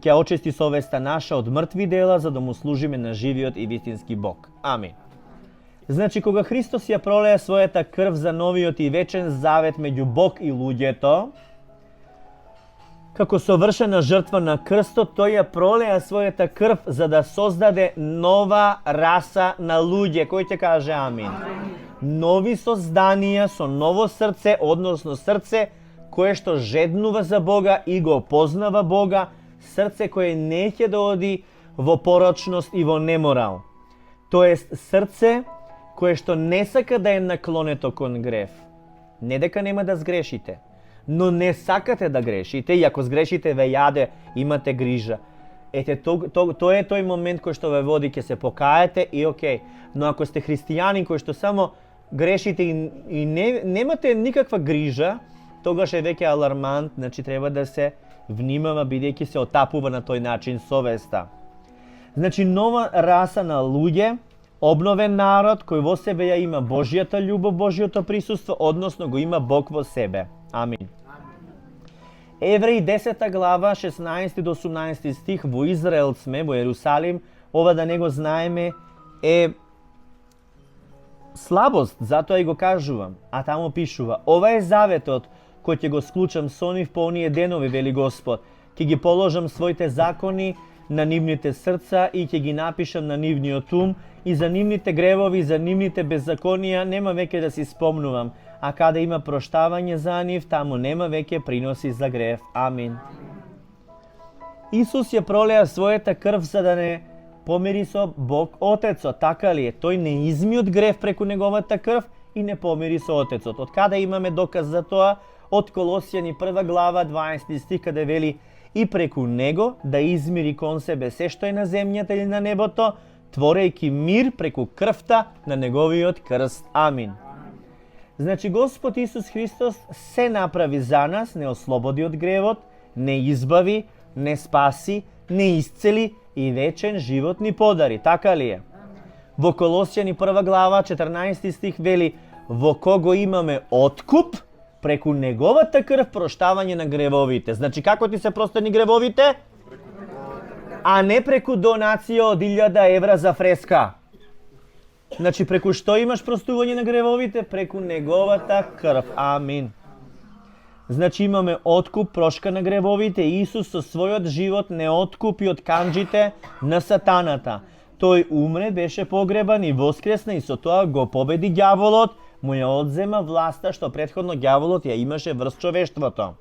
ја очисти совеста наша од мртви дела, за да му служиме на живиот и вистински Бог. Амин. Значи, кога Христос ја пролеа својата крв за новиот и вечен завет меѓу Бог и луѓето, како совршена жртва на крстот, тој ја пролеа својата крв за да создаде нова раса на луѓе. Кој ќе каже амин? Нови созданија со ново срце, односно срце кое што жеднува за Бога и го познава Бога, срце кое не ќе да оди во порочност и во неморал. Тоест срце кое што не сака да е наклонето кон грев. Не дека нема да сгрешите, но не сакате да грешите и ако сгрешите ве јаде, имате грижа. Ете, тоа е тој момент кој што ве води, ќе се покаете и окей. Но ако сте христијани кој што само грешите и немате никаква грижа, тогаш е веќе алармант, значи треба да се внимава бидејќи се отапува на тој начин совеста. Значи нова раса на луѓе, обновен народ кој во себе ја има Божјата љубов, Божјото присуство, односно го има Бог во себе. Амин. Евреи 10 глава 16 до 18 стих, во Израел сме, во Ерусалим, ова да не го знаеме е слабост, затоа и го кажувам, а таму пишува: ова е заветот кој ќе го склучам со нив по оние денови, вели Господ, ќе ги положам своите закони на нивните срца и ќе ги напишам на нивниот ум, и за нивните гревови, за нивните беззаконија нема веќе да си спомнувам, а каде има проштавање за нив, таму нема веќе приноси за грев. Амин. Исус ја пролеа својата крв за да не помири со Бог Отецот, така ли е? Тој не изми од грев преку неговата крв и не помири со Отецот. Од каде имаме доказ за тоа? Од Колосјани 1 глава 12 стих, каде вели: и преку него да измири кон себе се што е на земјата или на небото, творејќи мир преку крвта на неговиот крст. Амин. Значи Господ Исус Христос се направи за нас, не ослободи од гревот, не избави, не спаси, не исцели и вечен живот ни подари. Така ли е? Во Колосјани 1 глава 14 стих вели: во кого имаме откуп преку неговата крв проштавање на гревовите. Значи како ти се простени гревовите? А не преку донација од 1000 евра за фреска. Значи преку што имаш простување на гревовите? Преку неговата крв. Амин. Значи имаме откуп, прошка на гревовите. Исус со својот живот не откупи од канџите на сатаната. Тој умре, беше погребан и воскресна и со тоа го победи ѓаволот, му ја одзема власта што претходно ѓаволот ја имаше врз човештвото.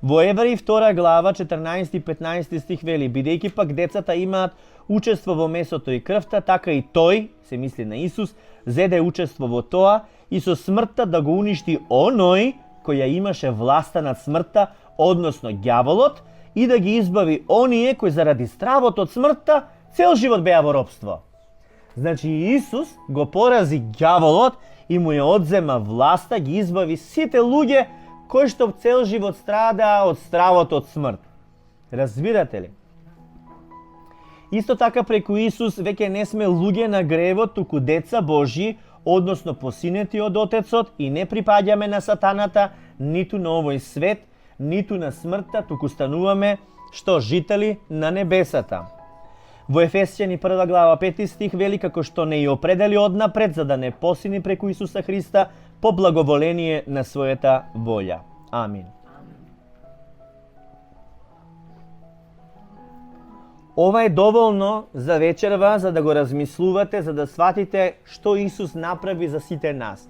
Во Евреи 2 глава 14 и 15 стих вели: бидејќи пак децата имаат учество во месото и крвта, така и тој, се мисли на Исус, зеде учество во тоа и со смртта да го уништи оној кој ја имаше власта над смртта, односно ѓаволот, и да ги избави оние кои заради стравот од смртта цел живот беа во робство. Значи Исус го порази ѓаволот и му ја одзема власта, ги избави сите луѓе кои што цел живот страдаа од стравот од смрт. Разбирате ли? Исто така преку Исус веќе не сме луѓе на гревот, туку деца Божји, односно посинети од Отецот, и не припаѓаме на сатаната, ниту на овој свет, ниту на смртта, туку стануваме што жители на небесата. Во Ефесјани 1 глава 5 стих вели како што не ја определи однапред за да не посини преку Исуса Христа по благоволение на својата волја. Амин. Ова е доволно за вечерва, за да го размислувате, за да сватите што Исус направи за сите нас.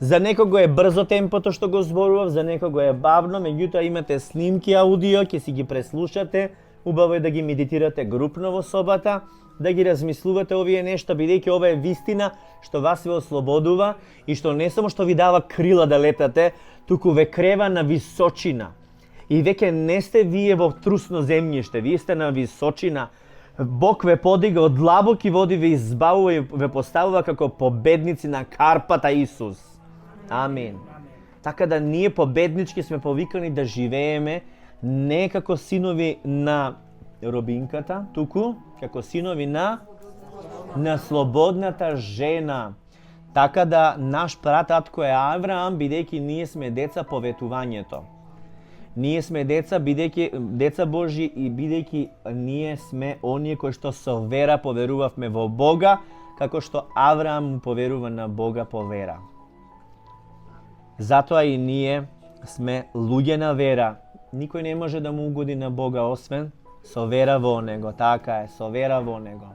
За некого е брзо темпото што го зборував, за некого е бавно, меѓутоа имате снимки, аудио, ќе си ги преслушате, убаво е да ги медитирате групно во собата, да ги размислувате овие нешта, бидејќи ова е вистина што вас ве ослободува и што не само што ви дава крила да летате, туку ве крева на височина. И веќе не сте вие во трусно земјиште, вие сте на височина. Бог ве подига од длабоки води, ве избавува и ве поставува како победници на карпата Исус. Амин. Така да ние победнички сме повикани да живееме не како синови на робинката, туку како синови на слободната жена. Така да наш прататко е Авраам, бидејќи ние сме деца по ветувањето. Ние сме деца, бидејќи деца Божи и бидејќи ние сме оние кои што со вера поверувавме во Бога, како што Авраам му поверува на Бога по вера. Затоа и ние сме луѓе на вера. Никој не може да му угоди на Бога освен со вера во Него. Така е, со вера во Него.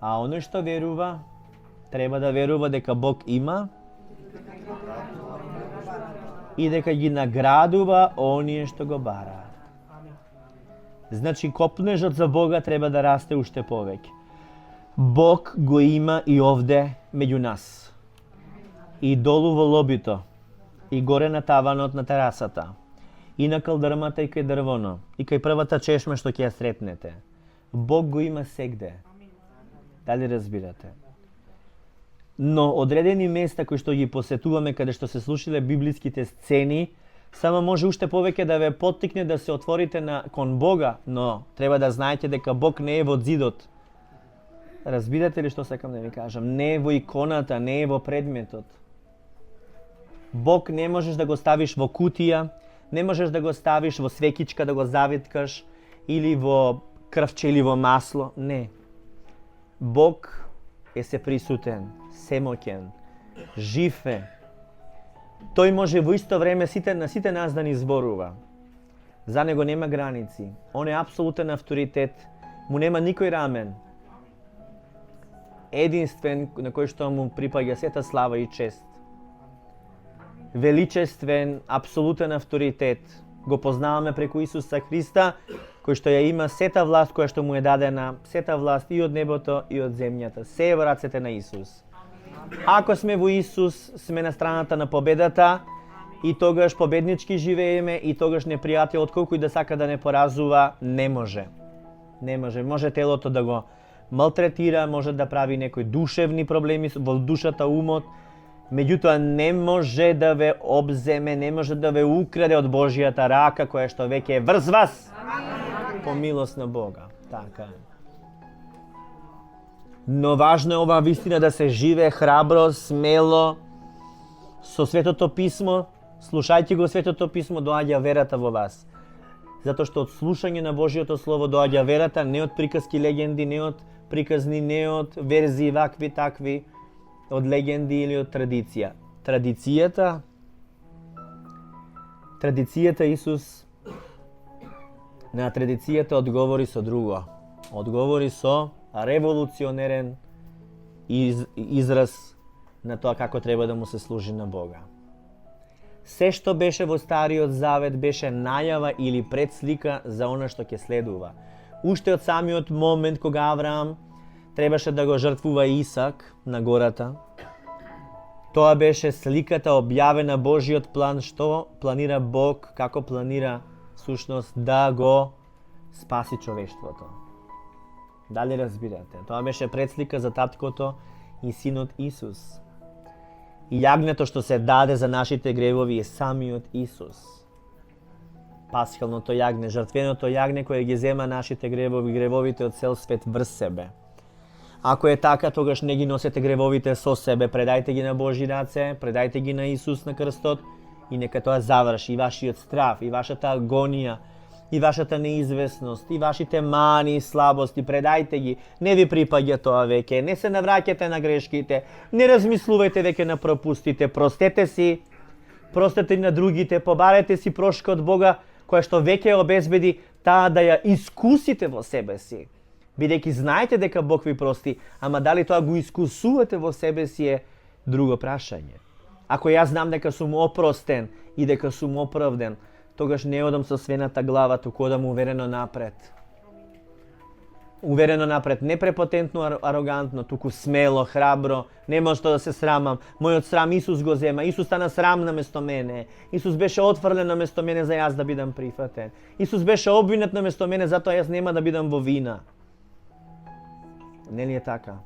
А оној што верува, треба да верува дека Бог има и дека ги наградува оние што го бараат. Значи, копнежот за Бога треба да расте уште повеќе. Бог го има и овде меѓу нас. И долу во лобито, и горе на таванот на терасата, и на калдрмата и кај дрвоно, и кај првата чешма што ќе ја сретнете. Бог го има сегде. Дали разбирате? Но одредени места кои што ги посетуваме, каде што се слушале библиските сцени, само може уште повеќе да ве поттикне да се отворите кон Бога, но треба да знаете дека Бог не е во зидот. Разбирате ли што сакам да ви кажам? Не е во иконата, не е во предметот. Бог не можеш да го ставиш во кутија, не можеш да го ставиш во свекичка да го завиткаш, или во крвче или во масло. Не. Бог е сеприсутен, семоќен, жив е. Тој може во исто време на сите нас да ни зборува. За него нема граници. Он е апсолутен авторитет. Му нема никој рамен. Единствен на кој што му припаѓа сета слава и чест. Величествен, апсолутен авторитет. Го познаваме преку Исуса Христа, кој што ја има сета власт која што му е дадена, сета власт и од небото и од земјата. Се е во рацете на Исус. Ако сме во Исус, сме на страната на победата и тогаш победнички живееме и тогаш непријателот колку и да сака да не поразува, не може. Не може. Може телото да го малтретира, може да прави некои душевни проблеми во душата, умот, меѓутоа не може да ве обземе, не може да ве украде од Божјата рака која што веќе е врз вас. По милост на Бога. Така е. Но важно е оваа вистина да се живее храбро, смело, со Светото Писмо. Слушајте го Светото Писмо, доаѓа верата во вас. Затоа што од слушање на Божјото Слово доаѓа верата, не од приказки, легенди, не од приказни, не од верзии вакви, такви, од легенди или од традиција. Традицијата Исус на традицијата одговори со друго. Одговори со револуционерен израз на тоа како треба да му се служи на Бога. Се што беше во Стариот Завет беше најава или предслика за она што ќе следува. Уште од самиот момент кога Авраам требаше да го жртвува Исак на гората, тоа беше сликата објавена Божиот план, што планира Бог, како планира сушност да го спаси човештвото. Дали разбирате? Тоа беше предслика за таткото и синот Исус. И јагнето што се даде за нашите гревови е самиот Исус. Пасхалното јагне, жртвеното јагне кое ги зема нашите гревови, гревовите од цел свет врз себе. Ако е така, тогаш не ги носете гревовите со себе, предајте ги на Божји раце, предајте ги на Исус на крстот и нека тоа заврши и вашиот страв, и вашата агонија, и вашата неизвестност, и вашите мани и слабости, предајте ги. Не ви припаѓа тоа веќе, не се навраќате на грешките, не размислувајте веќе на пропустите, простете си, простете на другите, побарете си прошка од Бога, која што веќе обезбеди таа да ја искусите во себе си. Бидејќи знаете дека Бог ви прости, ама дали тоа го искусувате во себе си е друго прашање. Ако јас знам дека сум опростен и дека сум оправден, тогаш не одам со свената глава, туку одам уверено напред. уверено напред, не препотентно, арогантно, туку смело, храбро, нема што да се срамам. Мојот срам Исус го зема. Исус стана срам наместо мене. Исус беше отфрлен наместо мене за јас да бидам прифатен. Исус беше обвинет наместо мене, затоа јас нема да бидам во вина. Нели е така?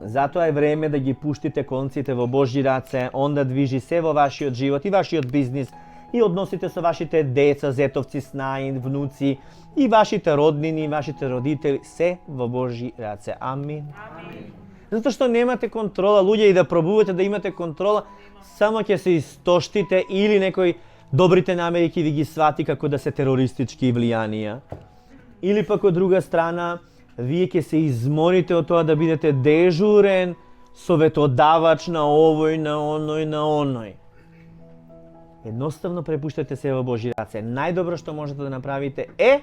Затоа е време да ги пуштите конците во Божји раце, он да движи се во вашиот живот и вашиот бизнис, и односите со вашите деца, зетовци, снаи, внуци, и вашите роднини, вашите родители, се во Божји раце. Амин. Затоа што немате контрола, луѓе, и да пробувате да имате контрола, само ќе се истоштите или некој добрите намери ќе ви ги свати како да се терористички влијанија. Или пак од друга страна, вие ќе се изморите од тоа да бидете дежурен советодавач на овој, на оној, на оној. Едноставно препуштате се во Божји раце. Најдобро што можете да направите е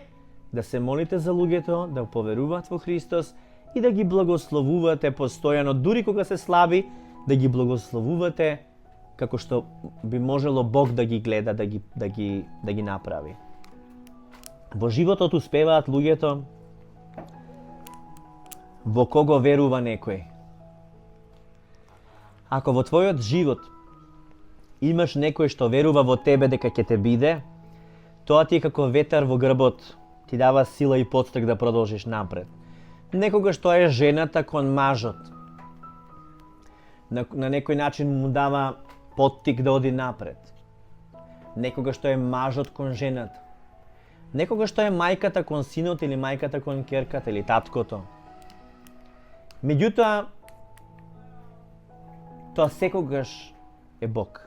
да се молите за луѓето, да поверуваат во Христос и да ги благословувате постојано, дури кога се слаби, да ги благословувате како што би можело Бог да ги гледа, да ги направи. Во животот успеваат луѓето во кого верува некој. Ако во твојот живот имаш некој што верува во тебе дека ќе те биде, тоа ти е како ветар во грбот, ти дава сила и подстек да продолжиш напред. Некогаш тоа е жената кон мажот. На некој начин му дава поттик да оди напред. Некогаш тоа е мажот кон жената. Некогаш тоа е мајката кон синот или мајката кон ќерката или таткото. Меѓутоа, тоа секогаш е Бог.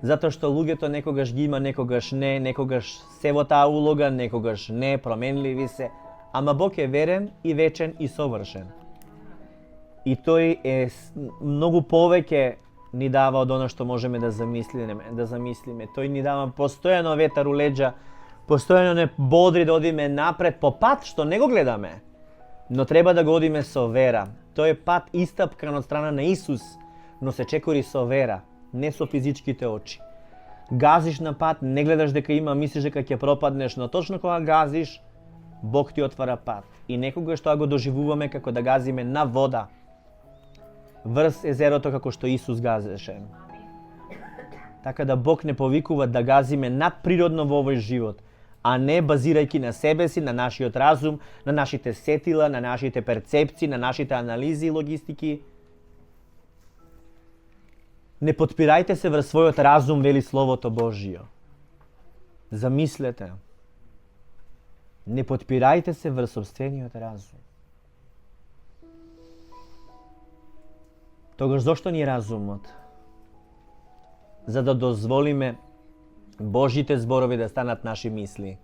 Затоа што луѓето некогаш ги има, некогаш не, некогаш се во таа улога, некогаш не, променливи се, ама Бог е верен и вечен и совршен. И тој е многу повеќе ни дава од она што можеме да замислиме. Тој ни дава постојано ветар у леđа, постојано не бодри да одиме напред по пат што не го гледаме, но треба да го одиме со вера. Тој е пат истапкан од страна на Исус, но се чекори со вера, не со физичките очи. Газиш на пат, не гледаш дека има, мислиш дека ќе пропаднеш, но точно кога газиш, Бог ти отвара пат. И некогаш тоа го доживуваме како да газиме на вода, врз езерото како што Исус газеше. Така да Бог не повикува да газиме надприродно во овој живот, а не базирајќи на себе си, на нашиот разум, на нашите сетила, на нашите перцепции, на нашите анализи и логистики. Не подпирајте се врз својот разум, вели Словото Божјо. Замислете. Не подпирајте се врз собствениот разум. Тогаш зошто ни е разумот? За да дозволиме Божите зборови да станат наши мисли.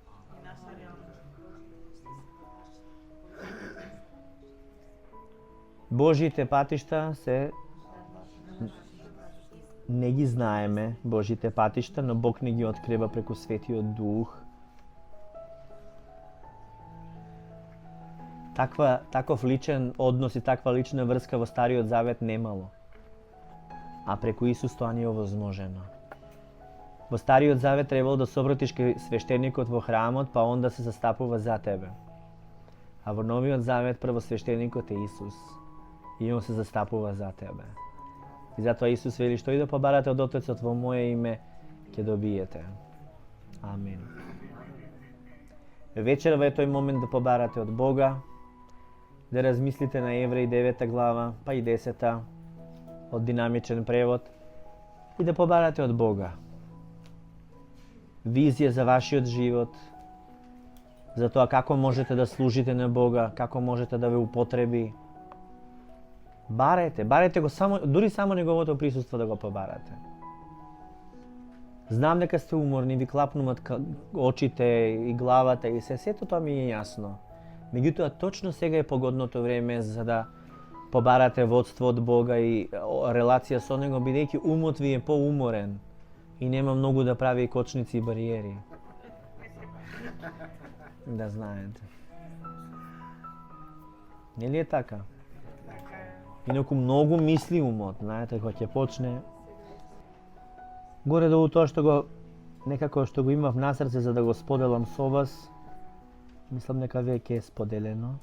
Божите патишта се не ги знаеме, Божите патишта, но Бог не ги открива преку Светиот Дух. Таков личен однос и таква лична врска во Стариот Завет немало. А преку Исус тоа ни е овозможено. Во Стариот Завет требало да се обратиш кај свештеникот во храмот, па он да се застапува за тебе. А во Новиот Завет прво свештеникот е Исус и он се застапува за тебе. И затоа Исус вели што и да побарате од Отецот во моје име, ќе добиете. Амин. Вечерва е тој момент да побарате од Бога, да размислите на Евреи 9 глава, па и 10 од динамичен превод и да побарате од Бога визија за вашиот живот, за тоа како можете да служите на Бога, како можете да ве употреби. Барете го само, дури само неговото присуство да го побарате. Знам дека сте уморни, ви клапнуваат очите и главата и сето тоа ми е јасно. Меѓутоа, точно сега е погодното време за да побарате водство од Бога и релација со Него, бидејќи умот ви е поуморен и нема многу да прави кочници и бариери. Да знаете. Нели е така? Инаку многу мисли умот, знаете, кога ќе почне горе долу тоа што го некако што го имав на срце за да го споделам со вас, мислам дека веќе е споделено.